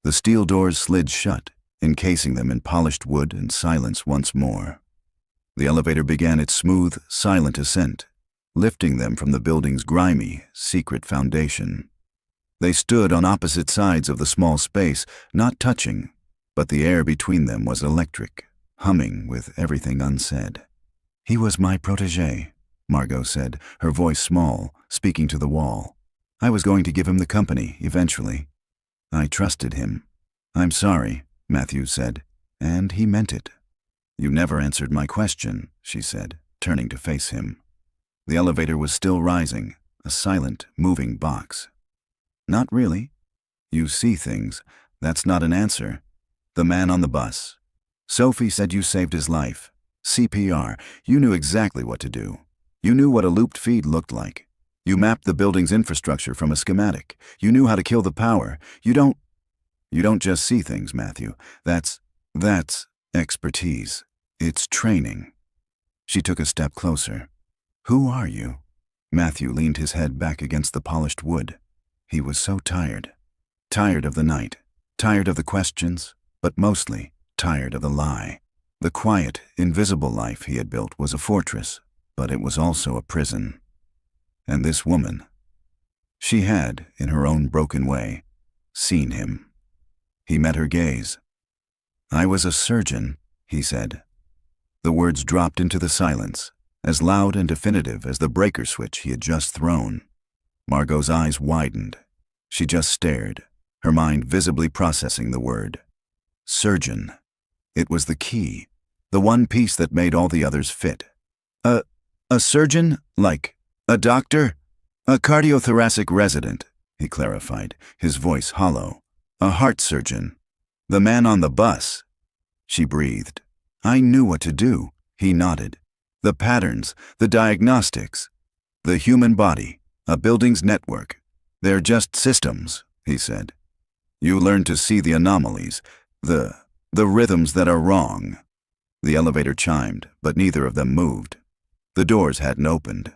The steel doors slid shut, encasing them in polished wood and silence once more. The elevator began its smooth, silent ascent, lifting them from the building's grimy, secret foundation. They stood on opposite sides of the small space, not touching, but the air between them was electric, humming with everything unsaid. "He was my protégé," Margot said, her voice small, speaking to the wall. "I was going to give him the company, eventually. I trusted him." "I'm sorry," Matthew said, and he meant it. "You never answered my question," she said, turning to face him. The elevator was still rising, a silent, moving box. "Not really. You see things. That's not an answer." "The man on the bus. Sophie said you saved his life. CPR. You knew exactly what to do. You knew what a looped feed looked like. You mapped the building's infrastructure from a schematic. You knew how to kill the power. You don't just see things, Matthew. That's expertise. It's training." She took a step closer. "Who are you?" Matthew leaned his head back against the polished wood. He was so tired. Tired of the night. Tired of the questions, but mostly tired of the lie. The quiet, invisible life he had built was a fortress, but it was also a prison. And this woman, she had, in her own broken way, seen him. He met her gaze. "I was a surgeon," he said. The words dropped into the silence, as loud and definitive as the breaker switch he had just thrown. Margot's eyes widened. She just stared, her mind visibly processing the word. Surgeon. It was the key, the one piece that made all the others fit. A surgeon? Like a doctor? "A cardiothoracic resident," he clarified, his voice hollow. "A heart surgeon. The man on the bus." She breathed. "I knew what to do," he nodded. "The patterns, the diagnostics. The human body, a building's network. They're just systems," he said. "You learn to see the anomalies, the rhythms that are wrong." The elevator chimed, but neither of them moved. The doors hadn't opened.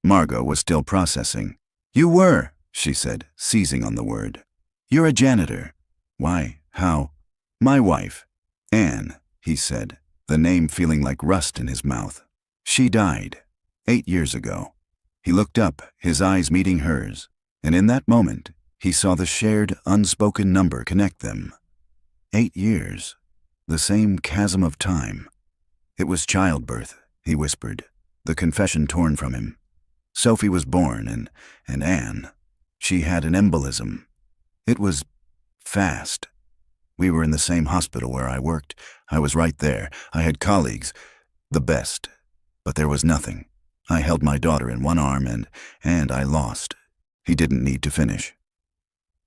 Margot was still processing. "You were," she said, seizing on the word. "You're a janitor." "Why? How?" "My wife, Anne," he said, the name feeling like rust in his mouth. "She died 8 years ago." He looked up, his eyes meeting hers, and in that moment, he saw the shared, unspoken number connect them. 8 years. The same chasm of time. "It was childbirth," he whispered, the confession torn from him. "Sophie was born, and Anne, she had an embolism. It was fast. We were in the same hospital where I worked. I was right there. I had colleagues, the best. But there was nothing. I held my daughter in one arm and I lost." He didn't need to finish.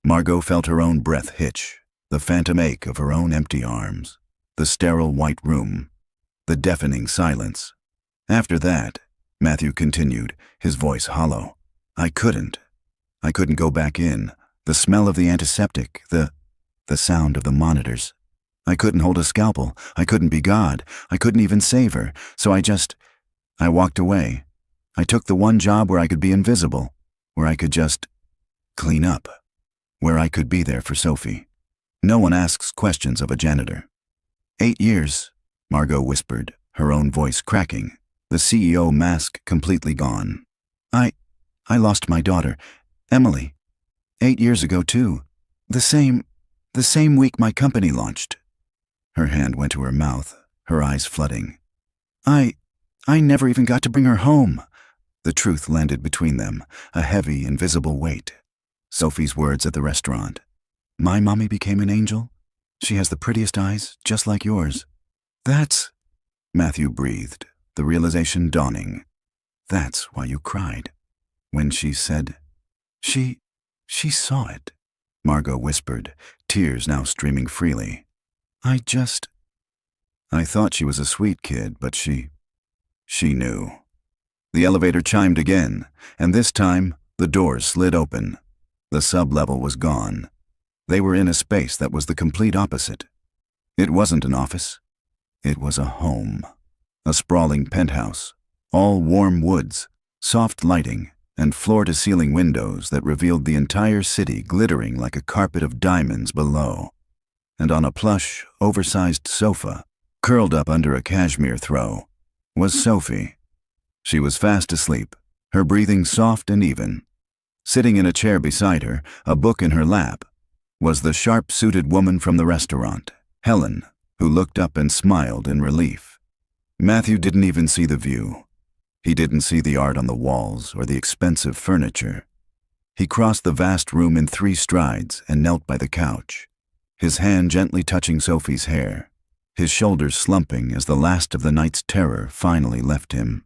Margot felt her own breath hitch, the phantom ache of her own empty arms, the sterile white room, the deafening silence. "After that," Matthew continued, his voice hollow, I couldn't go back in. The smell of the antiseptic, the sound of the monitors. I couldn't hold a scalpel. I couldn't be God. I couldn't even save her. So I walked away. I took the one job where I could be invisible, where I could just clean up, where I could be there for Sophie. No one asks questions of a janitor. 8 years, Margot whispered, her own voice cracking, the CEO mask completely gone. I lost my daughter, Emily, 8 years ago too. The same week my company launched. Her hand went to her mouth, her eyes flooding. I never even got to bring her home. The truth landed between them, a heavy, invisible weight. Sophie's words at the restaurant. My mommy became an angel. She has the prettiest eyes, just like yours. That's, Matthew breathed, the realization dawning. That's why you cried. When she said, she saw it, Margot whispered, tears now streaming freely. I thought she was a sweet kid, but she knew. The elevator chimed again, and this time, the doors slid open. The sub-level was gone. They were in a space that was the complete opposite. It wasn't an office. It was a home. A sprawling penthouse, all warm woods, soft lighting, and floor-to-ceiling windows that revealed the entire city glittering like a carpet of diamonds below. And on a plush, oversized sofa, curled up under a cashmere throw, was Sophie. She was fast asleep, her breathing soft and even. Sitting in a chair beside her, a book in her lap, was the sharp-suited woman from the restaurant, Helen, who looked up and smiled in relief. Matthew didn't even see the view. He didn't see the art on the walls or the expensive furniture. He crossed the vast room in 3 strides and knelt by the couch, his hand gently touching Sophie's hair, his shoulders slumping as the last of the night's terror finally left him.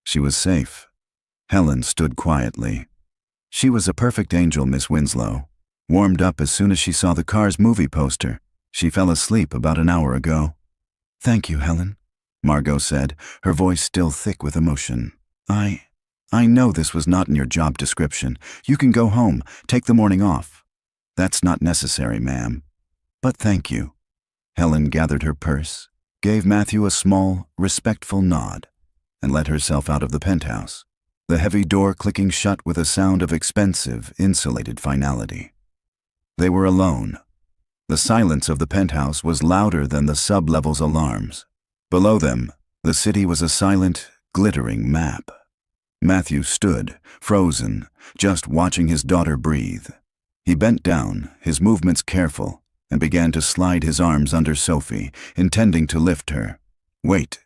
She was safe. Helen stood quietly. She was a perfect angel, Miss Winslow. Warmed up as soon as she saw the Cars movie poster. She fell asleep about an hour ago. "Thank you, Helen," Margot said, her voice still thick with emotion. I know this was not in your job description. You can go home, take the morning off." "That's not necessary, ma'am." "But thank you." Helen gathered her purse, gave Matthew a small, respectful nod, and let herself out of the penthouse, the heavy door clicking shut with a sound of expensive, insulated finality. They were alone. The silence of the penthouse was louder than the sub-level's alarms. Below them, the city was a silent, glittering map. Matthew stood, frozen, just watching his daughter breathe. He bent down, his movements careful, and began to slide his arms under Sophie, intending to lift her. "Wait."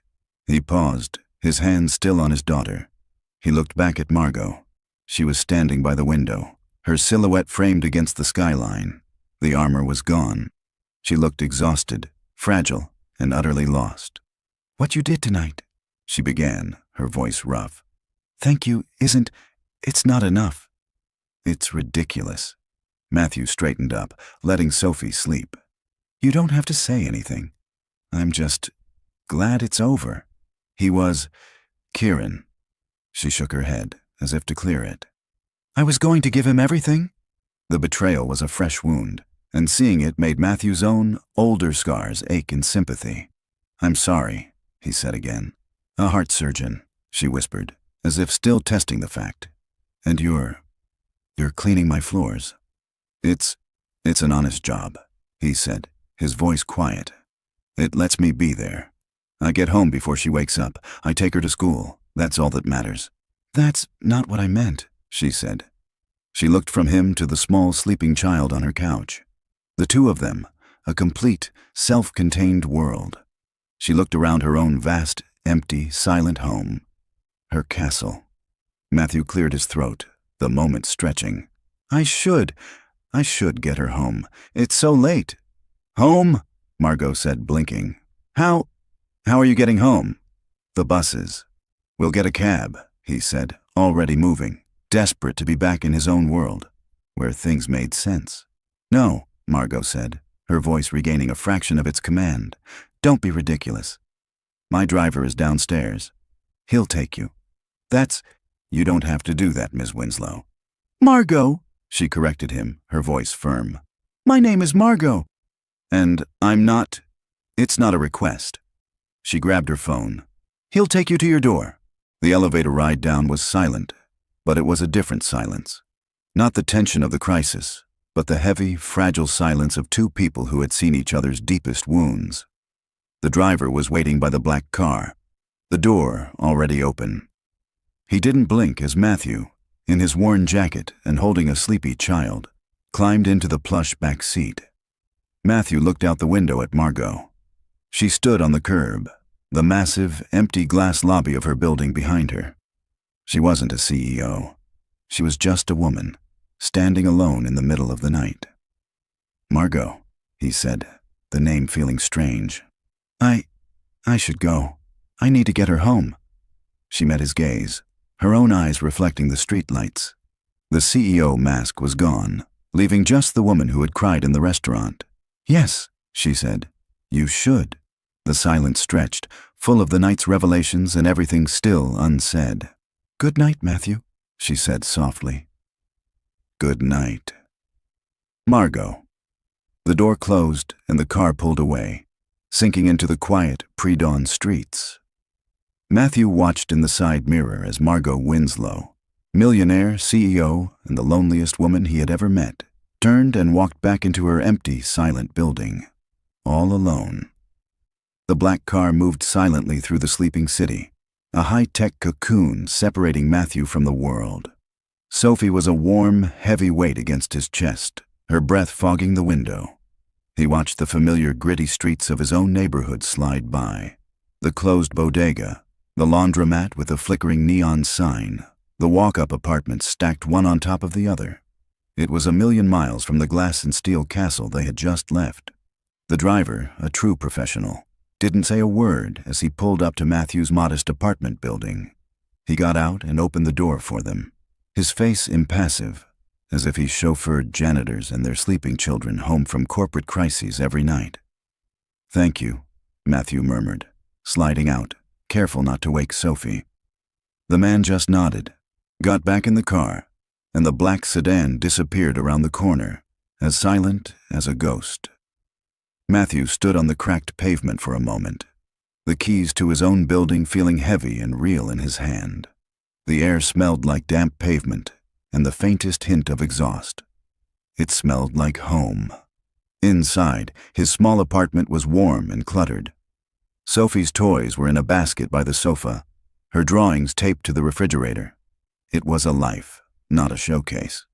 He paused, his hand still on his daughter. He looked back at Margot. She was standing by the window, her silhouette framed against the skyline. The armor was gone. She looked exhausted, fragile, and utterly lost. "What you did tonight," she began, her voice rough. "Thank you it's not enough." "It's ridiculous." Matthew straightened up, letting Sophie sleep. "You don't have to say anything. I'm just glad it's over." He was Kieran. She shook her head, as if to clear it. "I was going to give him everything." The betrayal was a fresh wound, and seeing it made Matthew's own, older scars ache in sympathy. "I'm sorry," he said again. "A heart surgeon," she whispered, as if still testing the fact. "And you're cleaning my floors." It's an honest job," he said, his voice quiet. "It lets me be there. I get home before she wakes up. I take her to school. That's all that matters." "That's not what I meant," she said. She looked from him to the small sleeping child on her couch. The two of them, a complete, self-contained world. She looked around her own vast, empty, silent home. Her castle. Matthew cleared his throat, the moment stretching. I should get her home. It's so late." "Home?" Margot said, blinking. How are you getting home?" "The buses." "We'll get a cab," he said, already moving, desperate to be back in his own world, where things made sense. "No," Margot said, her voice regaining a fraction of its command. "Don't be ridiculous. My driver is downstairs. He'll take you." You don't have to do that, Ms. Winslow." "Margot," she corrected him, her voice firm. "My name is Margot." "And it's not a request." She grabbed her phone. "He'll take you to your door." The elevator ride down was silent, but it was a different silence. Not the tension of the crisis, but the heavy, fragile silence of two people who had seen each other's deepest wounds. The driver was waiting by the black car, the door already open. He didn't blink as Matthew, in his worn jacket and holding a sleepy child, climbed into the plush back seat. Matthew looked out the window at Margot. She stood on the curb, the massive, empty glass lobby of her building behind her. She wasn't a CEO. She was just a woman, standing alone in the middle of the night. "Margot," he said, the name feeling strange. I should go. I need to get her home." She met his gaze, her own eyes reflecting the streetlights. The CEO mask was gone, leaving just the woman who had cried in the restaurant. "Yes," she said. "You should." The silence stretched, full of the night's revelations and everything still unsaid. "Good night, Matthew," she said softly. "Good night." Margot. The door closed and the car pulled away, sinking into the quiet, pre-dawn streets. Matthew watched in the side mirror as Margot Winslow, millionaire, CEO, and the loneliest woman he had ever met, turned and walked back into her empty, silent building, all alone. The black car moved silently through the sleeping city, a high-tech cocoon separating Matthew from the world. Sophie was a warm, heavy weight against his chest, her breath fogging the window. He watched the familiar gritty streets of his own neighborhood slide by. The closed bodega, the laundromat with a flickering neon sign, the walk-up apartments stacked one on top of the other. It was a million miles from the glass and steel castle they had just left. The driver, a true professional, didn't say a word as he pulled up to Matthew's modest apartment building. He got out and opened the door for them, his face impassive, as if he chauffeured janitors and their sleeping children home from corporate crises every night. "Thank you," Matthew murmured, sliding out, careful not to wake Sophie. The man just nodded, got back in the car, and the black sedan disappeared around the corner, as silent as a ghost. Matthew stood on the cracked pavement for a moment, the keys to his own building feeling heavy and real in his hand. The air smelled like damp pavement and the faintest hint of exhaust. It smelled like home. Inside, his small apartment was warm and cluttered. Sophie's toys were in a basket by the sofa, her drawings taped to the refrigerator. It was a life, not a showcase.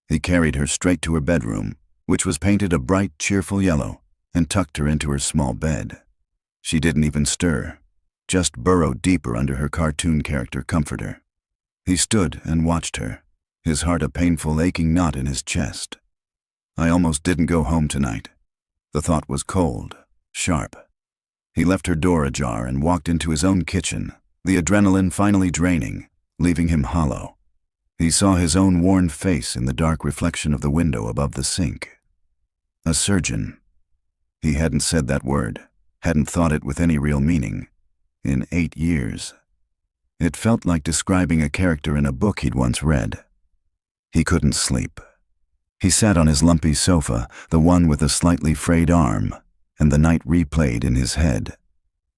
He carried her straight to her bedroom, which was painted a bright, cheerful yellow, and tucked her into her small bed. She didn't even stir, just burrowed deeper under her cartoon character comforter. He stood and watched her, his heart a painful, aching knot in his chest. I almost didn't go home tonight. The thought was cold, sharp. He left her door ajar and walked into his own kitchen, the adrenaline finally draining, leaving him hollow. He saw his own worn face in the dark reflection of the window above the sink. A surgeon. He hadn't said that word, hadn't thought it with any real meaning, in 8 years. It felt like describing a character in a book he'd once read. He couldn't sleep. He sat on his lumpy sofa, the one with a slightly frayed arm, and the night replayed in his head.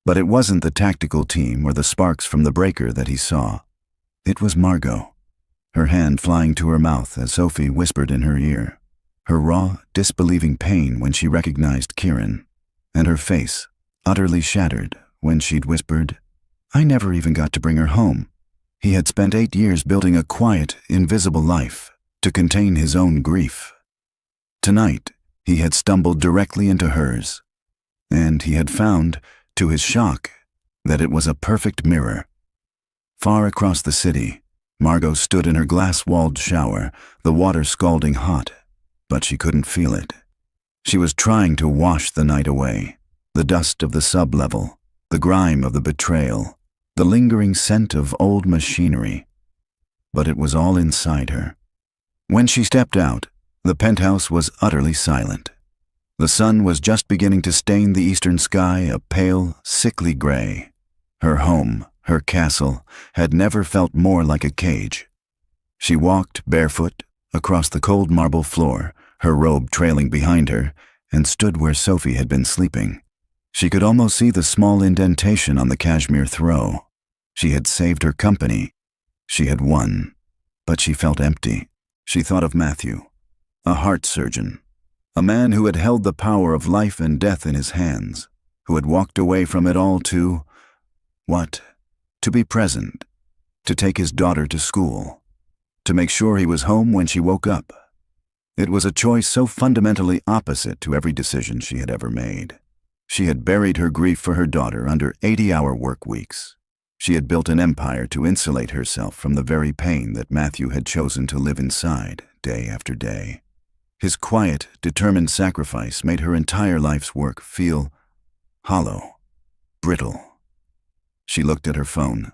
But it wasn't the tactical team or the sparks from the breaker that he saw. It was Margot, her hand flying to her mouth as Sophie whispered in her ear, her raw, disbelieving pain when she recognized Kieran, and her face, utterly shattered, when she'd whispered, "I never even got to bring her home." He had spent 8 years building a quiet, invisible life to contain his own grief. Tonight, he had stumbled directly into hers, and he had found, to his shock, that it was a perfect mirror. Far across the city, Margot stood in her glass-walled shower, the water scalding hot, but she couldn't feel it. She was trying to wash the night away, the dust of the sub-level, the grime of the betrayal, the lingering scent of old machinery. But it was all inside her. When she stepped out, the penthouse was utterly silent. The sun was just beginning to stain the eastern sky a pale, sickly gray. Her home, her castle, had never felt more like a cage. She walked barefoot across the cold marble floor, her robe trailing behind her, and stood where Sophie had been sleeping. She could almost see the small indentation on the cashmere throw. She had saved her company. She had won. But she felt empty. She thought of Matthew, a heart surgeon, a man who had held the power of life and death in his hands, who had walked away from it all to, what? To be present, to take his daughter to school, to make sure he was home when she woke up. It was a choice so fundamentally opposite to every decision she had ever made. She had buried her grief for her daughter under 80-hour work weeks. She had built an empire to insulate herself from the very pain that Matthew had chosen to live inside day after day. His quiet, determined sacrifice made her entire life's work feel hollow, brittle. She looked at her phone.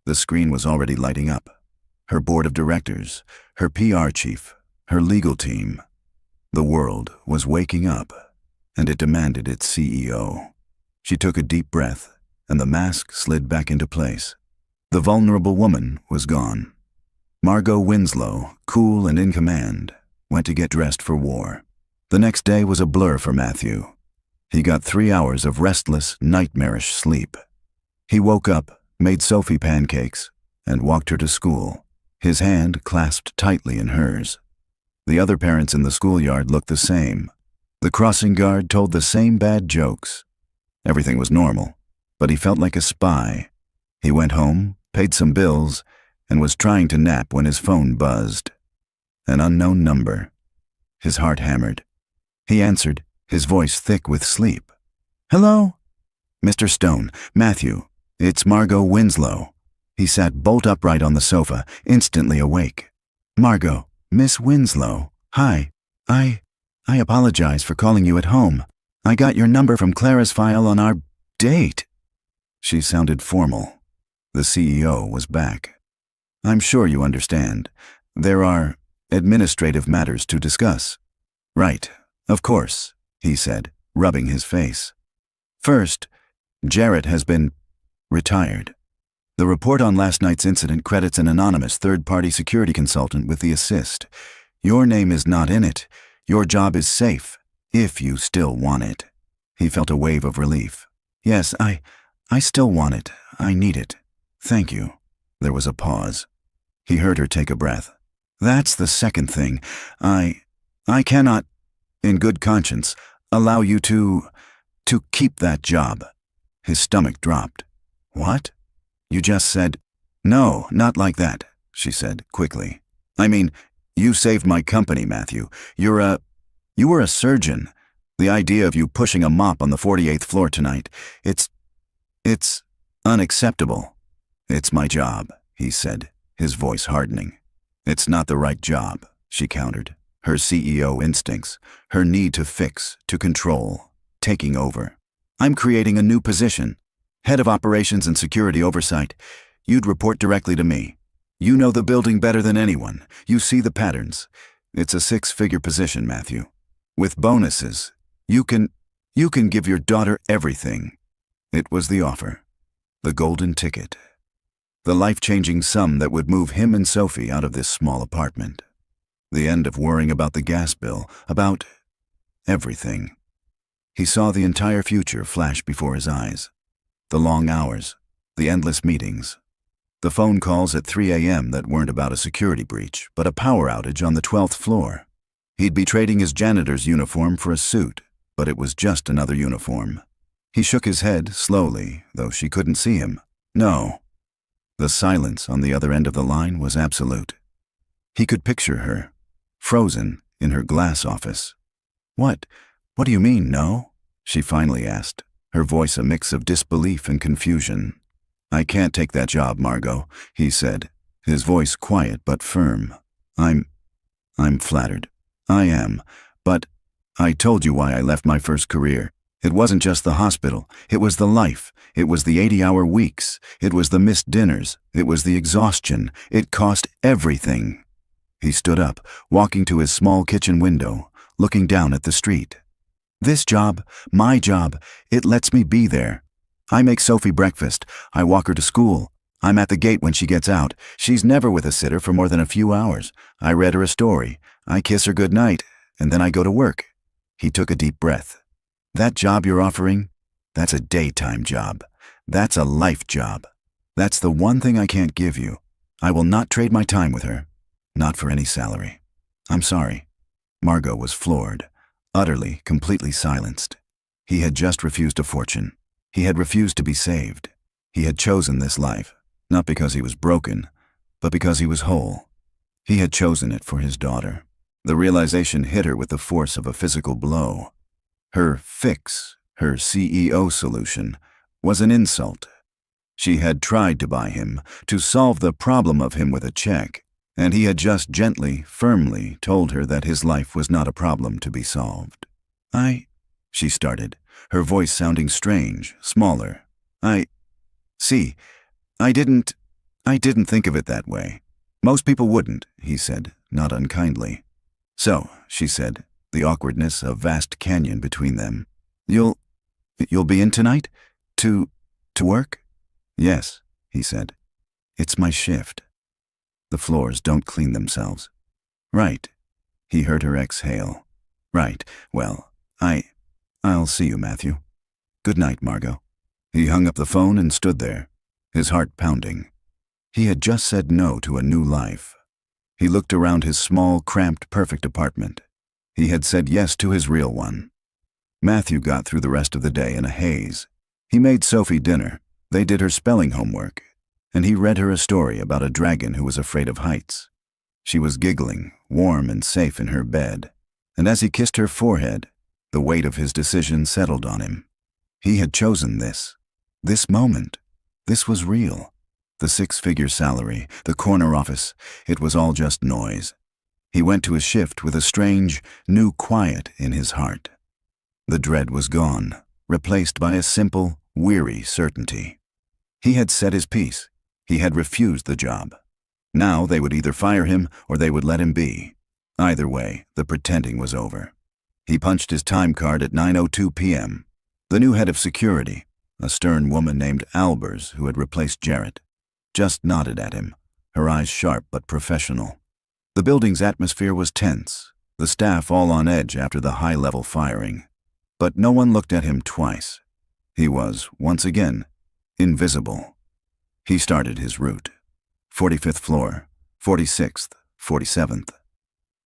The screen was already lighting up. Her board of directors, her PR chief, her legal team. The world was waking up, and it demanded its CEO. She took a deep breath, and the mask slid back into place. The vulnerable woman was gone. Margot Winslow, cool and in command, went to get dressed for war. The next day was a blur for Matthew. He got 3 hours of restless, nightmarish sleep. He woke up, made Sophie pancakes, and walked her to school, his hand clasped tightly in hers. The other parents in the schoolyard looked the same. The crossing guard told the same bad jokes. Everything was normal, but he felt like a spy. He went home, paid some bills, and was trying to nap when his phone buzzed. An unknown number. His heart hammered. He answered, his voice thick with sleep. "Hello?" "Mr. Stone, Matthew, it's Margot Winslow." He sat bolt upright on the sofa, instantly awake. "Margot, Miss Winslow, hi. I apologize for calling you at home. I got your number from Clara's file on our date." She sounded formal. The CEO was back. "I'm sure you understand. There are administrative matters to discuss." "Right, of course," he said, rubbing his face. "First, Jarrett has been retired. The report on last night's incident credits an anonymous third-party security consultant with the assist. Your name is not in it. Your job is safe, if you still want it." He felt a wave of relief. "Yes, I still want it. I need it. Thank you." There was a pause. He heard her take a breath. "That's the second thing. I cannot, in good conscience, allow you to keep that job." His stomach dropped. "What? You just said—" "No, not like that," she said quickly. "I mean, you saved my company, Matthew. You were a surgeon. The idea of you pushing a mop on the 48th floor tonight, it's unacceptable." "It's my job," he said, his voice hardening. "It's not the right job," she countered, her CEO instincts, her need to fix, to control, taking over. "I'm creating a new position, head of operations and security oversight. You'd report directly to me. You know the building better than anyone. You see the patterns. It's a 6-figure position, Matthew. With bonuses, you can give your daughter everything." It was the offer, the golden ticket, the life-changing sum that would move him and Sophie out of this small apartment. The end of worrying about the gas bill, about everything. He saw the entire future flash before his eyes. The long hours, the endless meetings, the phone calls at 3 a.m. that weren't about a security breach, but a power outage on the 12th floor. He'd be trading his janitor's uniform for a suit, but it was just another uniform. He shook his head slowly, though she couldn't see him. No. The silence on the other end of the line was absolute. He could picture her, frozen in her glass office. What do you mean, no?" she finally asked, her voice a mix of disbelief and confusion. "I can't take that job, Margot," he said, his voice quiet but firm. I'm flattered. I am, but I told you why I left my first career. It wasn't just the hospital, it was the life, it was the 80-hour weeks, it was the missed dinners, it was the exhaustion, it cost everything." He stood up, walking to his small kitchen window, looking down at the street. "This job, my job, it lets me be there. I make Sophie breakfast, I walk her to school, I'm at the gate when she gets out, she's never with a sitter for more than a few hours. I read her a story, I kiss her goodnight, and then I go to work." He took a deep breath. "That job you're offering, that's a daytime job. That's a life job. That's the one thing I can't give you. I will not trade my time with her. Not for any salary. I'm sorry." Margot was floored, utterly, completely silenced. He had just refused a fortune. He had refused to be saved. He had chosen this life, not because he was broken, but because he was whole. He had chosen it for his daughter. The realization hit her with the force of a physical blow. Her fix, her CEO solution, was an insult. She had tried to buy him, to solve the problem of him with a check, and he had just gently, firmly told her that his life was not a problem to be solved. She started, her voice sounding strange, smaller. I didn't think of it that way. Most people wouldn't," he said, not unkindly. "So," she said, the awkwardness a vast canyon between them. You'll be in tonight? To work?" "Yes," he said. "It's my shift. The floors don't clean themselves." "Right." He heard her exhale. "Right. Well, I'll see you, Matthew. Good night, Margot." He hung up the phone and stood there, his heart pounding. He had just said no to a new life. He looked around his small, cramped, perfect apartment. He had said yes to his real one. Matthew got through the rest of the day in a haze. He made Sophie dinner. They did her spelling homework. and he read her a story about a dragon who was afraid of heights. She was giggling, warm and safe in her bed, and as he kissed her forehead, the weight of his decision settled on him. He had chosen this moment. This was real. The six-figure salary, the corner office, it was all just noise. He went to his shift with a strange, new quiet in his heart. The dread was gone, replaced by a simple, weary certainty. He had said his piece. He had refused the job. Now they would either fire him or they would let him be. Either way, the pretending was over. He punched his time card at 9:02 p.m. The new head of security, a stern woman named Albers who had replaced Jarrett, just nodded at him, her eyes sharp but professional. The building's atmosphere was tense, the staff all on edge after the high-level firing. But no one looked at him twice. He was, once again, invisible. He started his route. 45th floor, 46th, 47th.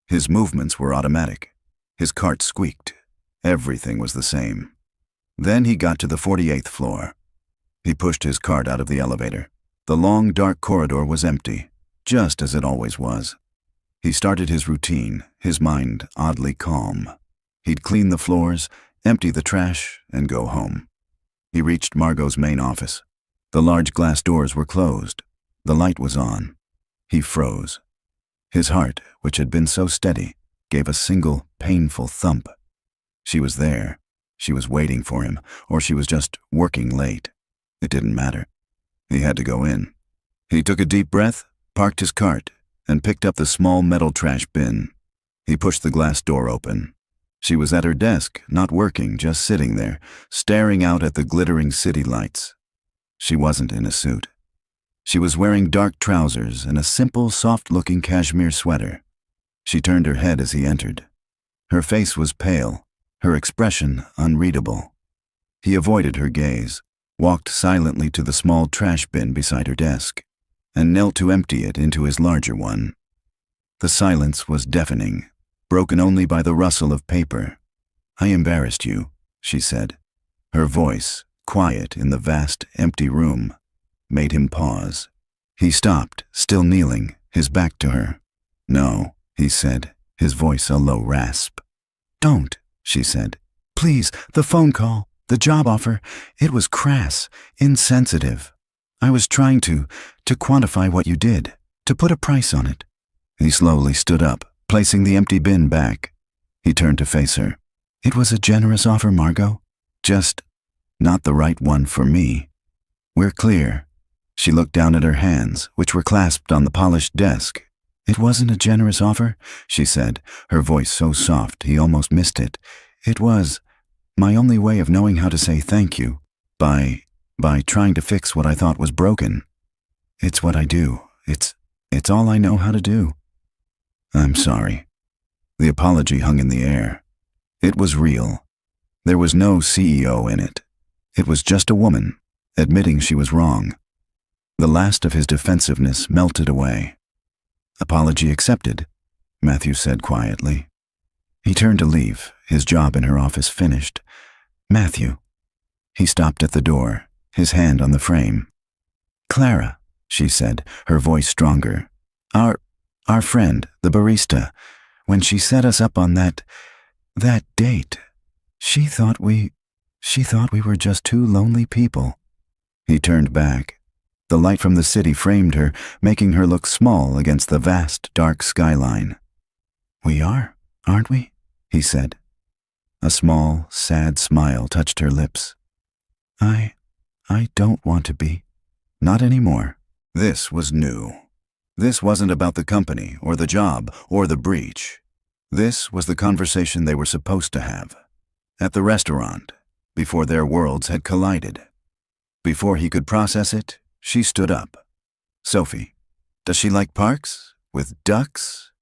His movements were automatic. His cart squeaked. Everything was the same. Then he got to the 48th floor. He pushed his cart out of the elevator. The long, dark corridor was empty, just as it always was. He started his routine, his mind oddly calm. He'd clean the floors, empty the trash, and go home. He reached Margot's main office. The large glass doors were closed. The light was on. He froze. His heart, which had been so steady, gave a single, painful thump. She was there. She was waiting for him, or she was just working late. It didn't matter. He had to go in. He took a deep breath, parked his cart, and picked up the small metal trash bin. He pushed the glass door open. She was at her desk, not working, just sitting there, staring out at the glittering city lights. She wasn't in a suit. She was wearing dark trousers and a simple, soft-looking cashmere sweater. She turned her head as he entered. Her face was pale, her expression unreadable. He avoided her gaze, walked silently to the small trash bin beside her desk, and knelt to empty it into his larger one. The silence was deafening, broken only by the rustle of paper. "I embarrassed you," she said. Her voice, quiet in the vast, empty room, made him pause. He stopped, still kneeling, his back to her. "No," he said, his voice a low rasp. "Don't," she said. "Please, the phone call, the job offer, it was crass, insensitive. I was trying to quantify what you did, to put a price on it." He slowly stood up, placing the empty bin back. He turned to face her. "It was a generous offer, Margot. Just not the right one for me. We're clear." She looked down at her hands, which were clasped on the polished desk. "It wasn't a generous offer," she said, her voice so soft he almost missed it. "It was my only way of knowing how to say thank you, by trying to fix what I thought was broken. It's what I do. It's all I know how to do." "I'm sorry." The apology hung in the air. It was real. There was no CEO in it. It was just a woman, admitting she was wrong. The last of his defensiveness melted away. "Apology accepted," Matthew said quietly. He turned to leave, his job in her office finished. "Matthew." He stopped at the door, his hand on the frame. "Clara," she said, her voice stronger. Our friend, the barista, when she set us up on that date, she thought we were just two lonely people." He turned back. The light from the city framed her, making her look small against the vast, dark skyline. "We are, aren't we?" he said. A small, sad smile touched her lips. I don't want to be. Not anymore." This was new. This wasn't about the company, or the job, or the breach. This was the conversation they were supposed to have. At the restaurant, before their worlds had collided. Before he could process it, she stood up. "Sophie, does she like parks? With ducks?"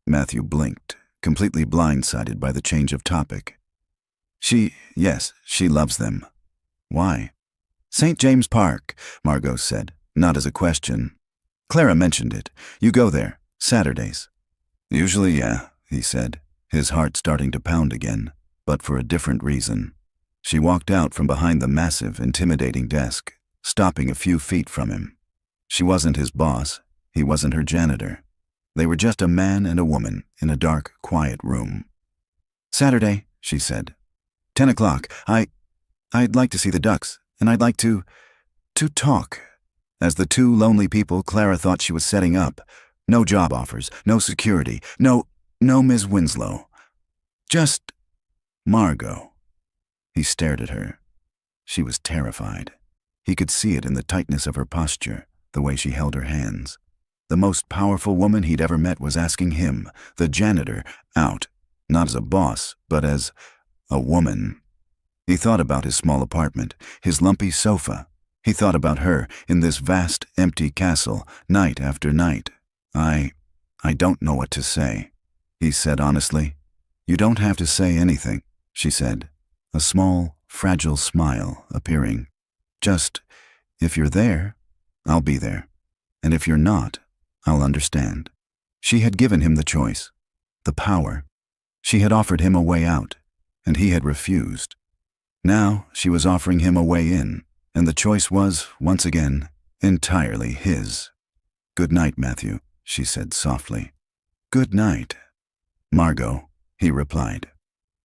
Matthew blinked, completely blindsided by the change of topic. Yes, she loves them." "Why?" "St. James Park," Margot said, not as a question. "Clara mentioned it. You go there, Saturdays." "Usually, yeah," he said, his heart starting to pound again, but for a different reason. She walked out from behind the massive, intimidating desk, stopping a few feet from him. She wasn't his boss. He wasn't her janitor. They were just a man and a woman in a dark, quiet room. "Saturday," she said. 10 o'clock. I'd like to see the ducks, and I'd like to talk." As the two lonely people Clara thought she was setting up, no job offers, no security, no Ms. Winslow. Just Margot. He stared at her. She was terrified. He could see it in the tightness of her posture, the way she held her hands. The most powerful woman he'd ever met was asking him, the janitor, out, not as a boss, but as a woman. He thought about his small apartment, his lumpy sofa. He thought about her in this vast, empty castle, night after night. I don't know what to say," he said honestly. "You don't have to say anything," she said, a small, fragile smile appearing. "Just, if you're there, I'll be there. And if you're not, I'll understand." She had given him the choice, the power. She had offered him a way out, and he had refused. Now she was offering him a way in, and the choice was, once again, entirely his. "Good night, Matthew," she said softly. "Good night, Margot," he replied.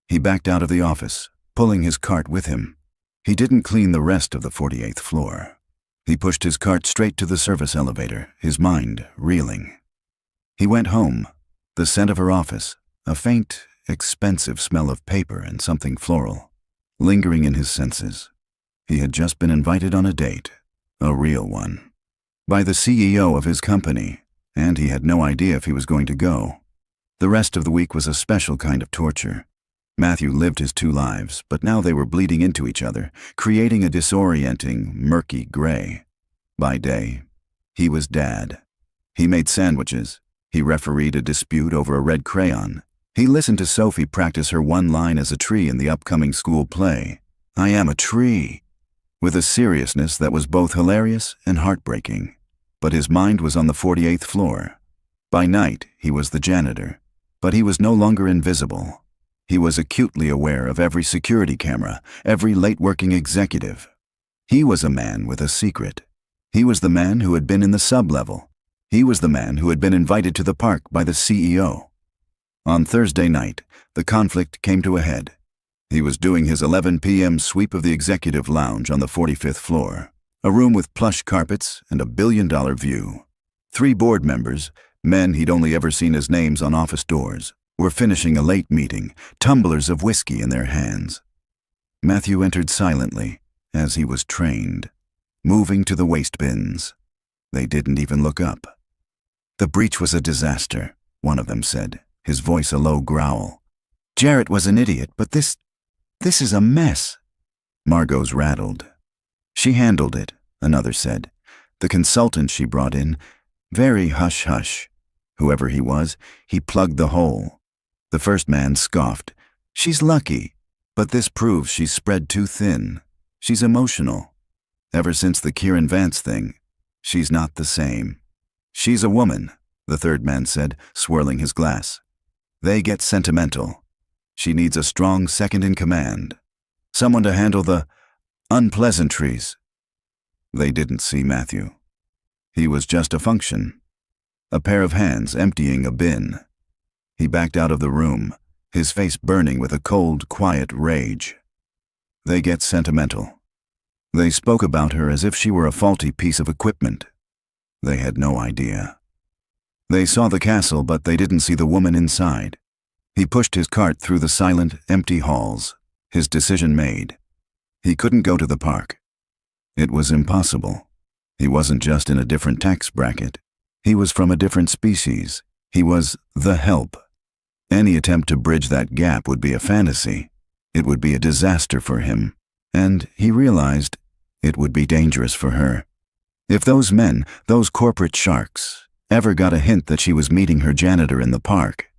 He backed out of the office, pulling his cart with him. He didn't clean the rest of the 48th floor. He pushed his cart straight to the service elevator, his mind reeling. He went home, the scent of her office, a faint, expensive smell of paper and something floral, lingering in his senses. He had just been invited on a date, a real one, by the CEO of his company, and he had no idea if he was going to go. The rest of the week was a special kind of torture. Matthew lived his two lives, but now they were bleeding into each other, creating a disorienting, murky gray. By day, he was Dad. He made sandwiches. He refereed a dispute over a red crayon. He listened to Sophie practice her one line as a tree in the upcoming school play, "I am a tree," with a seriousness that was both hilarious and heartbreaking. But his mind was on the 48th floor. By night, he was the janitor, but he was no longer invisible. He was acutely aware of every security camera, every late-working executive. He was a man with a secret. He was the man who had been in the sub-level. He was the man who had been invited to the park by the CEO. On Thursday night, the conflict came to a head. He was doing his 11 p.m. sweep of the executive lounge on the 45th floor, a room with plush carpets and a billion-dollar view. 3 board members, men he'd only ever seen as names on office doors, were finishing a late meeting, tumblers of whiskey in their hands. Matthew entered silently, as he was trained, moving to the waste bins. They didn't even look up. "The breach was a disaster," one of them said, his voice a low growl. "Jarrett was an idiot, but this is a mess." Margot's rattled. "She handled it," another said. "The consultant she brought in, very hush-hush. Whoever he was, he plugged the hole." The first man scoffed. "She's lucky, but this proves she's spread too thin. She's emotional. Ever since the Kieran Vance thing, she's not the same." "She's a woman," the third man said, swirling his glass. "They get sentimental. She needs a strong second-in-command, someone to handle the unpleasantries." They didn't see Matthew. He was just a function, a pair of hands emptying a bin. He backed out of the room, his face burning with a cold, quiet rage. They get sentimental. They spoke about her as if she were a faulty piece of equipment. They had no idea. They saw the castle, but they didn't see the woman inside. He pushed his cart through the silent, empty halls, his decision made. He couldn't go to the park. It was impossible. He wasn't just in a different tax bracket. He was from a different species. He was the help. Any attempt to bridge that gap would be a fantasy. It would be a disaster for him. And he realized it would be dangerous for her. If those men, those corporate sharks, ever got a hint that she was meeting her janitor in the park,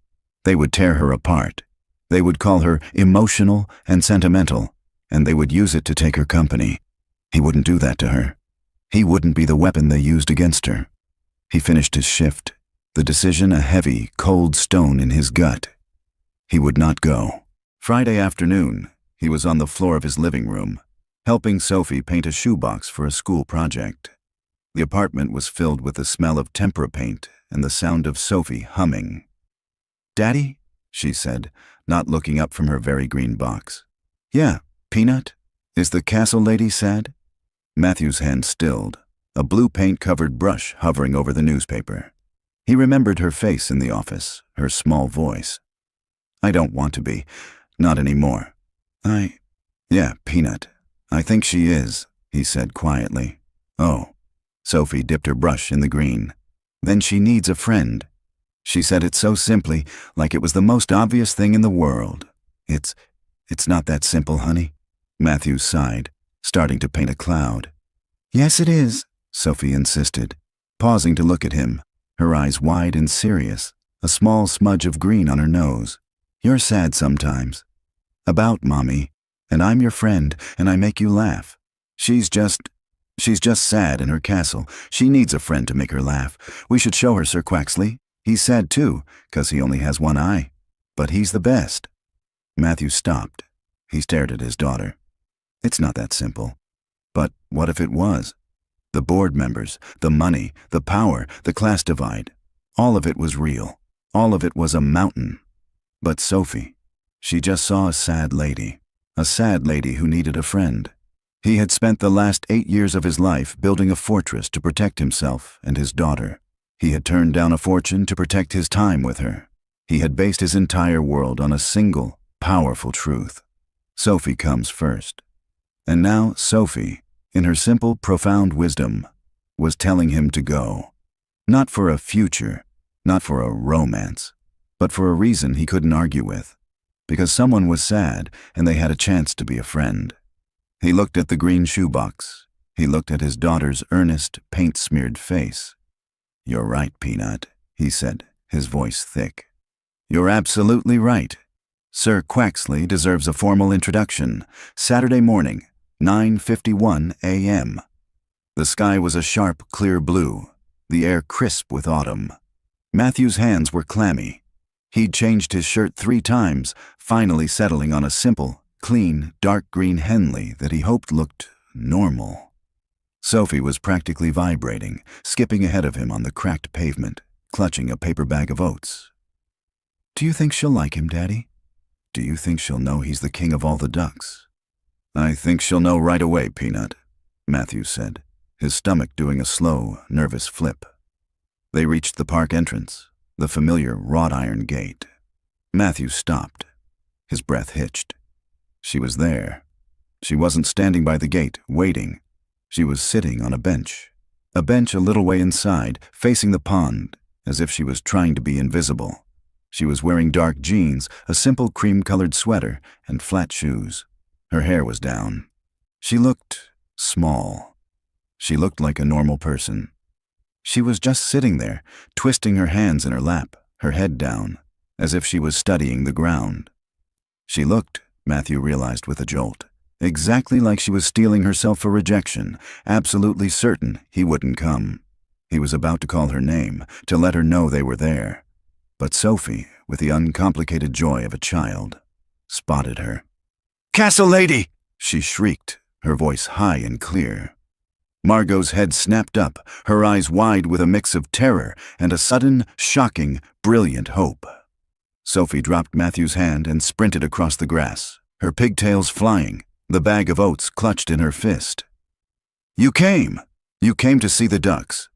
they would tear her apart. They would call her emotional and sentimental, and they would use it to take her company. He wouldn't do that to her. He wouldn't be the weapon they used against her. He finished his shift, the decision a heavy, cold stone in his gut. He would not go. Friday afternoon, he was on the floor of his living room, helping Sophie paint a shoebox for a school project. The apartment was filled with the smell of tempera paint and the sound of Sophie humming. "Daddy?" she said, not looking up from her very green box. "Yeah, Peanut? Is the castle lady sad?" Matthew's hand stilled, a blue paint-covered brush hovering over the newspaper. He remembered her face in the office, her small voice. "I don't want to be. Not anymore. Yeah, Peanut. I think she is," he said quietly. "Oh." Sophie dipped her brush in the green. "Then she needs a friend." She said it so simply, like it was the most obvious thing in the world. It's not that simple, honey." Matthew sighed, starting to paint a cloud. "Yes, it is," Sophie insisted, pausing to look at him, her eyes wide and serious, a small smudge of green on her nose. "You're sad sometimes. About Mommy, and I'm your friend, and I make you laugh. She's just sad in her castle. She needs a friend to make her laugh. We should show her Sir Quaxley. He's sad too, 'cause he only has one eye. But he's the best." Matthew stopped. He stared at his daughter. "It's not that simple. But what if it was? The board members, the money, the power, the class divide. All of it was real. All of it was a mountain. But Sophie, she just saw a sad lady who needed a friend. He had spent the last 8 years of his life building a fortress to protect himself and his daughter. He had turned down a fortune to protect his time with her. He had based his entire world on a single, powerful truth. Sophie comes first. And now Sophie, in her simple, profound wisdom, was telling him to go. Not for a future, not for a romance, but for a reason he couldn't argue with. Because someone was sad and they had a chance to be a friend. He looked at the green shoebox. He looked at his daughter's earnest, paint-smeared face. "You're right, Peanut," he said, his voice thick. "You're absolutely right. Sir Quaxley deserves a formal introduction. Saturday morning, 9:51 a.m. The sky was a sharp, clear blue, the air crisp with autumn. Matthew's hands were clammy. He'd changed his shirt 3 times, finally settling on a simple, clean, dark green Henley that he hoped looked normal. Sophie was practically vibrating, skipping ahead of him on the cracked pavement, clutching a paper bag of oats. "Do you think she'll like him, Daddy? Do you think she'll know he's the king of all the ducks?" "I think she'll know right away, Peanut," Matthew said, his stomach doing a slow, nervous flip. They reached the park entrance, the familiar wrought iron gate. Matthew stopped. His breath hitched. She was there. She wasn't standing by the gate, waiting. She was sitting on a bench a little way inside, facing the pond, as if she was trying to be invisible. She was wearing dark jeans, a simple cream-colored sweater, and flat shoes. Her hair was down. She looked small. She looked like a normal person. She was just sitting there, twisting her hands in her lap, her head down, as if she was studying the ground. She looked, Matthew realized with a jolt, exactly like she was steeling herself for rejection, absolutely certain he wouldn't come. He was about to call her name, to let her know they were there. But Sophie, with the uncomplicated joy of a child, spotted her. "Castle lady!" she shrieked, her voice high and clear. Margot's head snapped up, her eyes wide with a mix of terror and a sudden, shocking, brilliant hope. Sophie dropped Matthew's hand and sprinted across the grass, her pigtails flying, the bag of oats clutched in her fist. You came to see the ducks."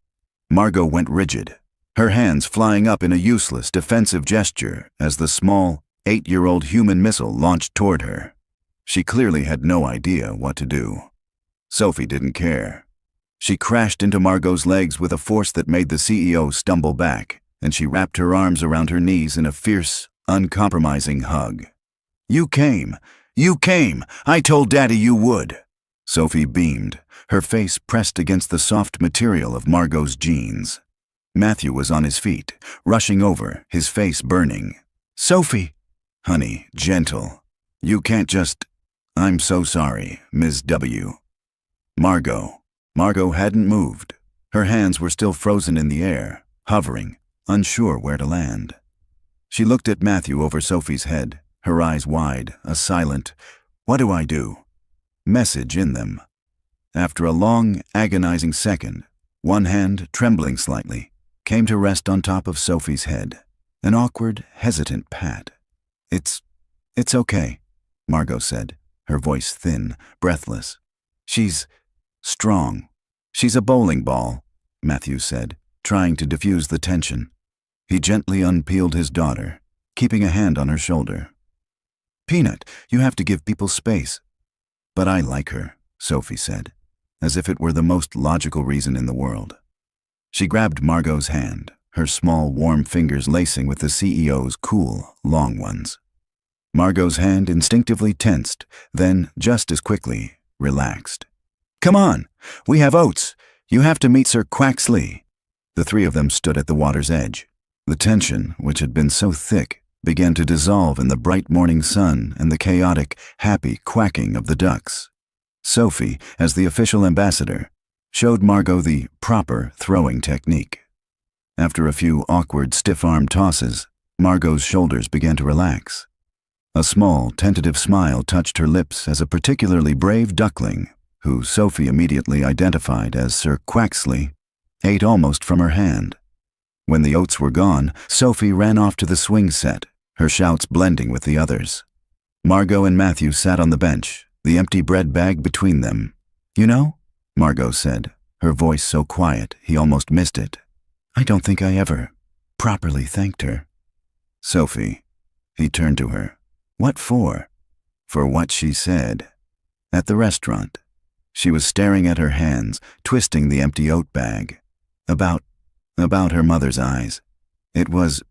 Margot went rigid, her hands flying up in a useless, defensive gesture as the small, 8-year-old human missile launched toward her. She clearly had no idea what to do. Sophie didn't care. She crashed into Margot's legs with a force that made the CEO stumble back, and she wrapped her arms around her knees in a fierce, uncompromising hug. You came! I told Daddy you would!" Sophie beamed, her face pressed against the soft material of Margot's jeans. Matthew was on his feet, rushing over, his face burning. "Sophie!" "Honey, gentle. You can't just—" "I'm so sorry, Ms. W." Margot hadn't moved. Her hands were still frozen in the air, hovering, unsure where to land. She looked at Matthew over Sophie's head, her eyes wide, a silent, "What do I do?" message in them. After a long, agonizing second, One hand, trembling slightly, came to rest on top of Sophie's head. An awkward, hesitant pat. It's okay, Margot said, her voice thin, breathless. She's strong. She's a bowling ball, Matthew said, trying to diffuse the tension. He gently unpeeled his daughter, keeping a hand on her shoulder. Peanut, you have to give people space. But I like her, Sophie said, as if it were the most logical reason in the world. She grabbed Margot's hand, her small, warm fingers lacing with the CEO's cool, long ones. Margot's hand instinctively tensed, then, just as quickly, relaxed. Come on, we have oats. You have to meet Sir Quaxley. The three of them stood at the water's edge. The tension, which had been so thick, began to dissolve in the bright morning sun and the chaotic, happy quacking of the ducks. Sophie, as the official ambassador, showed Margot the proper throwing technique. After a few awkward, stiff-arm tosses, Margot's shoulders began to relax. A small, tentative smile touched her lips as a particularly brave duckling, who Sophie immediately identified as Sir Quaxley, ate almost from her hand. When the oats were gone, Sophie ran off to the swing set, her shouts blending with the others. Margot and Matthew sat on the bench, the empty bread bag between them. You know, Margot said, her voice so quiet he almost missed it. I don't think I ever properly thanked her. Sophie, he turned to her. What for? For what she said. At the restaurant, she was staring at her hands, twisting the empty oat bag. About her mother's eyes. It was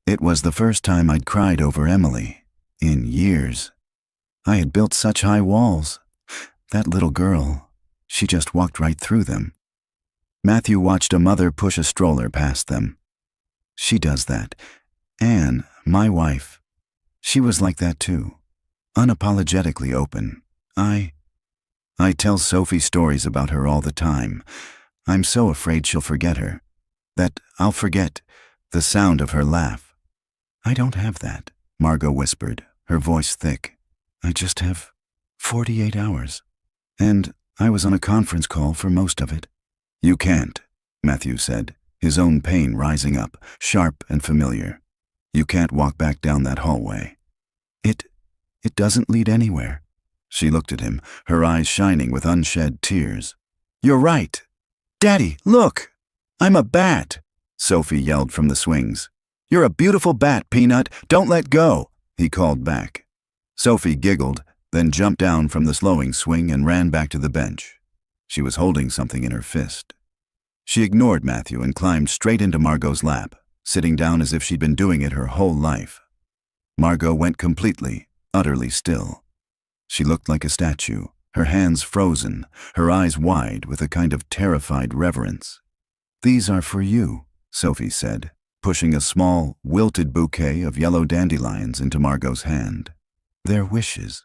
the first time I'd cried over Emily. In years. I had built such high walls. That little girl, she just walked right through them. Matthew watched a mother push a stroller past them. She does that. Anne, my wife, she was like that too. Unapologetically open. I tell Sophie stories about her all the time. I'm so afraid she'll forget her. That I'll forget the sound of her laugh. I don't have that, Margot whispered, her voice thick. I just have 48 hours. And I was on a conference call for most of it. You can't, Matthew said, his own pain rising up, sharp and familiar. You can't walk back down that hallway. It doesn't lead anywhere. She looked at him, her eyes shining with unshed tears. You're right. Daddy, look! I'm a bat, Sophie yelled from the swings. You're a beautiful bat, Peanut. Don't let go, he called back. Sophie giggled, then jumped down from the slowing swing and ran back to the bench. She was holding something in her fist. She ignored Matthew and climbed straight into Margot's lap, sitting down as if she'd been doing it her whole life. Margot went completely, utterly still. She looked like a statue, her hands frozen, her eyes wide with a kind of terrified reverence. These are for you, Sophie said, pushing a small, wilted bouquet of yellow dandelions into Margot's hand. They're wishes.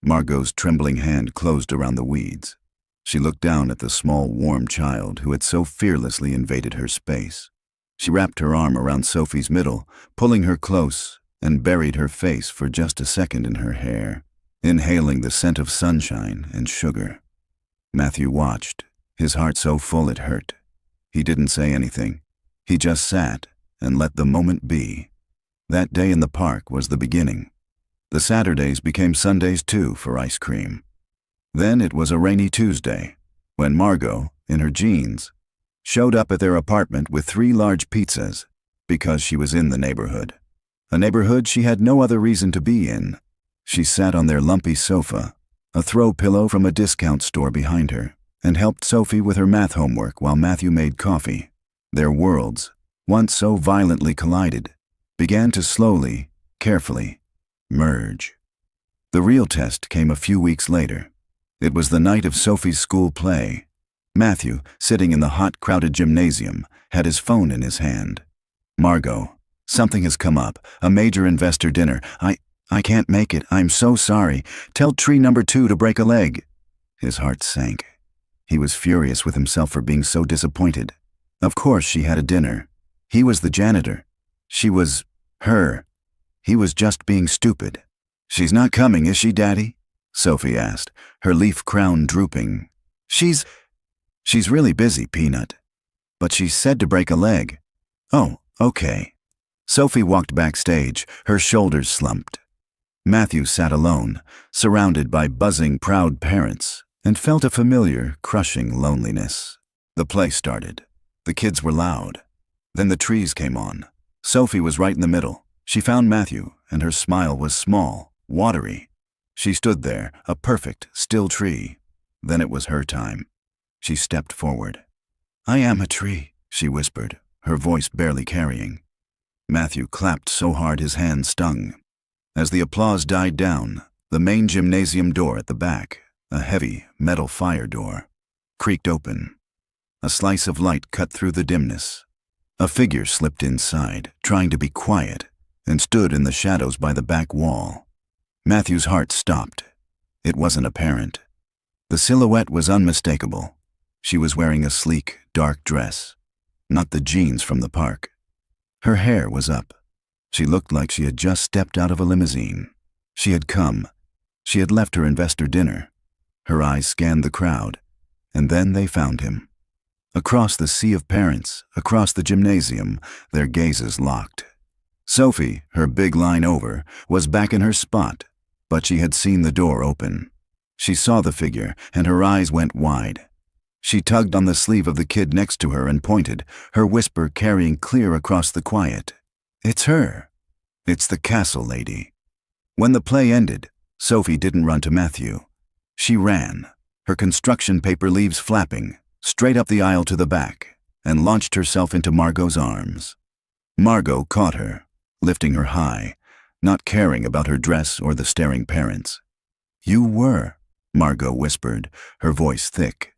Margot's trembling hand closed around the weeds. She looked down at the small, warm child who had so fearlessly invaded her space. She wrapped her arm around Sophie's middle, pulling her close, and buried her face for just a second in her hair, inhaling the scent of sunshine and sugar. Matthew watched, his heart so full it hurt. He didn't say anything. He just sat and let the moment be. That day in the park was the beginning. The Saturdays became Sundays too for ice cream. Then it was a rainy Tuesday, when Margot, in her jeans, showed up at their apartment with 3 large pizzas, because she was in the neighborhood. A neighborhood she had no other reason to be in. She sat on their lumpy sofa, a throw pillow from a discount store behind her, and helped Sophie with her math homework while Matthew made coffee. Their worlds, once so violently collided, began to slowly, carefully, merge. The real test came a few weeks later. It was the night of Sophie's school play. Matthew, sitting in the hot, crowded gymnasium, had his phone in his hand. Margot, something has come up, a major investor dinner. I can't make it. I'm so sorry. Tell tree number 2 to break a leg. His heart sank. He was furious with himself for being so disappointed. Of course she had a dinner. He was the janitor. She was her. He was just being stupid. She's not coming, is she, Daddy? Sophie asked, her leaf crown drooping. She's really busy, Peanut. But she said to break a leg. Oh, okay. Sophie walked backstage, her shoulders slumped. Matthew sat alone, surrounded by buzzing, proud parents, and felt a familiar, crushing loneliness. The play started. The kids were loud. Then the trees came on. Sophie was right in the middle. She found Matthew, and her smile was small, watery. She stood there, a perfect, still tree. Then it was her time. She stepped forward. "I am a tree," she whispered, her voice barely carrying. Matthew clapped so hard his hands stung. As the applause died down, the main gymnasium door at the back, a heavy metal fire door, creaked open. A slice of light cut through the dimness. A figure slipped inside, trying to be quiet, and stood in the shadows by the back wall. Matthew's heart stopped. It wasn't apparent. The silhouette was unmistakable. She was wearing a sleek, dark dress, not the jeans from the park. Her hair was up. She looked like she had just stepped out of a limousine. She had come. She had left her investor dinner. Her eyes scanned the crowd, and then they found him. Across the sea of parents, across the gymnasium, their gazes locked. Sophie, her big line over, was back in her spot, but she had seen the door open. She saw the figure, and her eyes went wide. She tugged on the sleeve of the kid next to her and pointed, her whisper carrying clear across the quiet. "It's her. It's the castle lady." When the play ended, Sophie didn't run to Matthew. She ran, her construction paper leaves flapping, straight up the aisle to the back, and launched herself into Margot's arms. Margot caught her, lifting her high, not caring about her dress or the staring parents. "You were," Margot whispered, her voice thick,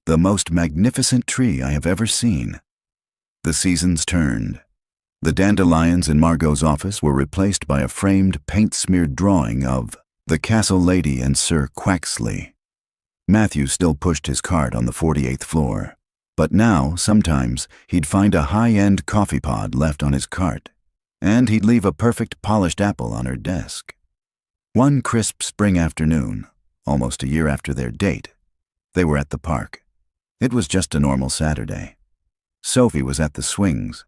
"the most magnificent tree I have ever seen." The seasons turned. The dandelions in Margot's office were replaced by a framed, paint-smeared drawing of the Castle Lady and Sir Quaxley. Matthew still pushed his cart on the 48th floor, but now, sometimes, he'd find a high-end coffee pod left on his cart, and he'd leave a perfect polished apple on her desk. One crisp spring afternoon, almost a year after their date, they were at the park. It was just a normal Saturday. Sophie was at the swings.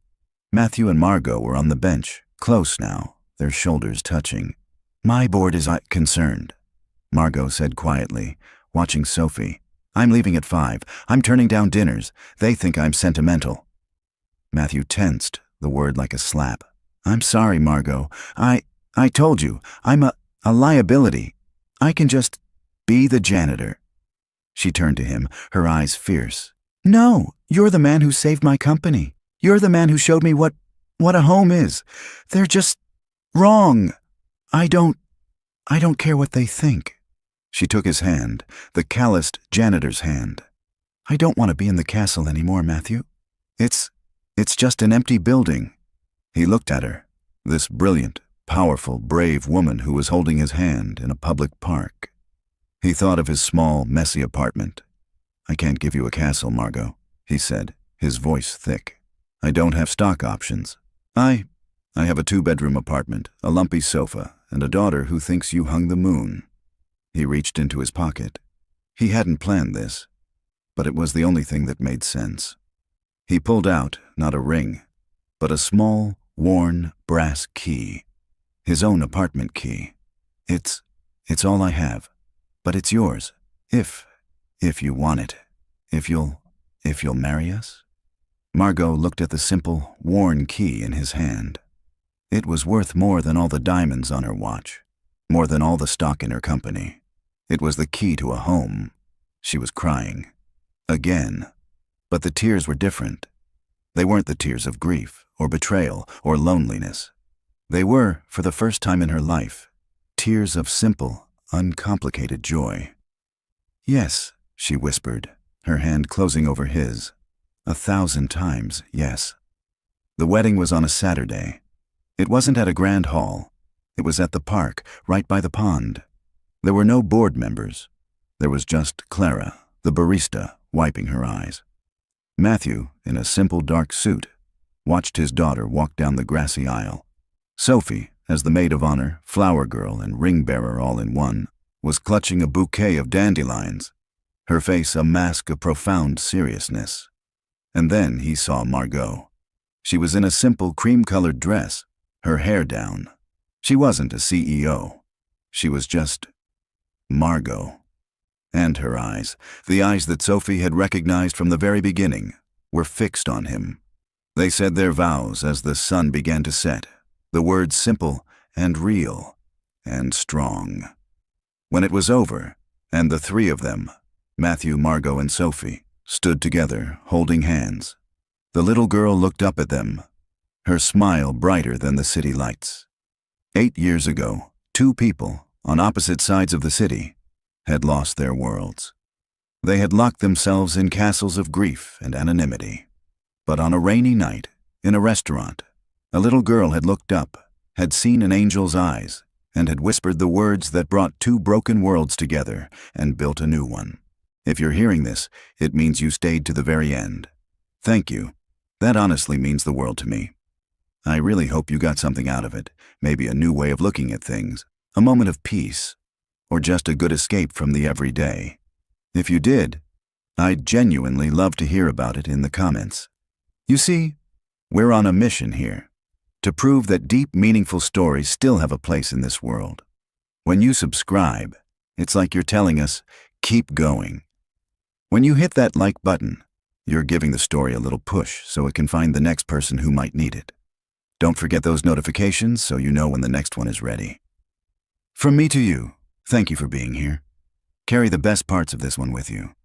Matthew and Margot were on the bench, close now, their shoulders touching. "My board is concerned," Margot said quietly, watching Sophie. "I'm leaving at 5. I'm turning down dinners. They think I'm sentimental." Matthew tensed, the word like a slap. "I'm sorry, Margot. I told you, I'm a liability. I can just be the janitor." She turned to him, her eyes fierce. "No, you're the man who saved my company. You're the man who showed me what a home is. They're just wrong. I don't care what they think." She took his hand, the calloused janitor's hand. "I don't want to be in the castle anymore, Matthew. It's just an empty building." He looked at her, this brilliant, powerful, brave woman who was holding his hand in a public park. He thought of his small, messy apartment. "I can't give you a castle, Margot," he said, his voice thick. "I don't have stock options. I have a 2-bedroom apartment, a lumpy sofa, and a daughter who thinks you hung the moon." He reached into his pocket. He hadn't planned this, but it was the only thing that made sense. He pulled out, not a ring, but a small, worn, brass key. His own apartment key. It's all I have, but it's yours, if you want it, if you'll marry us." Margot looked at the simple, worn key in his hand. It was worth more than all the diamonds on her watch, more than all the stock in her company. It was the key to a home. She was crying. Again. But the tears were different. They weren't the tears of grief, or betrayal, or loneliness. They were, for the first time in her life, tears of simple, uncomplicated joy. "Yes," she whispered, her hand closing over his. 1,000 times, yes. The wedding was on a Saturday. It wasn't at a grand hall. It was at the park, right by the pond. There were no board members. There was just Clara, the barista, wiping her eyes. Matthew, in a simple dark suit, watched his daughter walk down the grassy aisle. Sophie, as the maid of honor, flower girl, and ring bearer all in one, was clutching a bouquet of dandelions, her face a mask of profound seriousness. And then he saw Margot. She was in a simple cream-colored dress, her hair down. She wasn't a CEO. She was just Margot. And her eyes, the eyes that Sophie had recognized from the very beginning, were fixed on him. They said their vows as the sun began to set, the words simple and real and strong. When it was over, and the three of them, Matthew, Margot, and Sophie, stood together, holding hands, the little girl looked up at them, her smile brighter than the city lights. 8 years ago, two people, on opposite sides of the city, had lost their worlds. They had locked themselves in castles of grief and anonymity. But on a rainy night, in a restaurant, a little girl had looked up, had seen an angel's eyes, and had whispered the words that brought two broken worlds together and built a new one. If you're hearing this, it means you stayed to the very end. Thank you. That honestly means the world to me. I really hope you got something out of it, maybe a new way of looking at things, a moment of peace, or just a good escape from the everyday. If you did, I'd genuinely love to hear about it in the comments. You see, we're on a mission here, to prove that deep, meaningful stories still have a place in this world. When you subscribe, it's like you're telling us, keep going. When you hit that like button, you're giving the story a little push so it can find the next person who might need it. Don't forget those notifications so you know when the next one is ready. From me to you, thank you for being here. Carry the best parts of this one with you.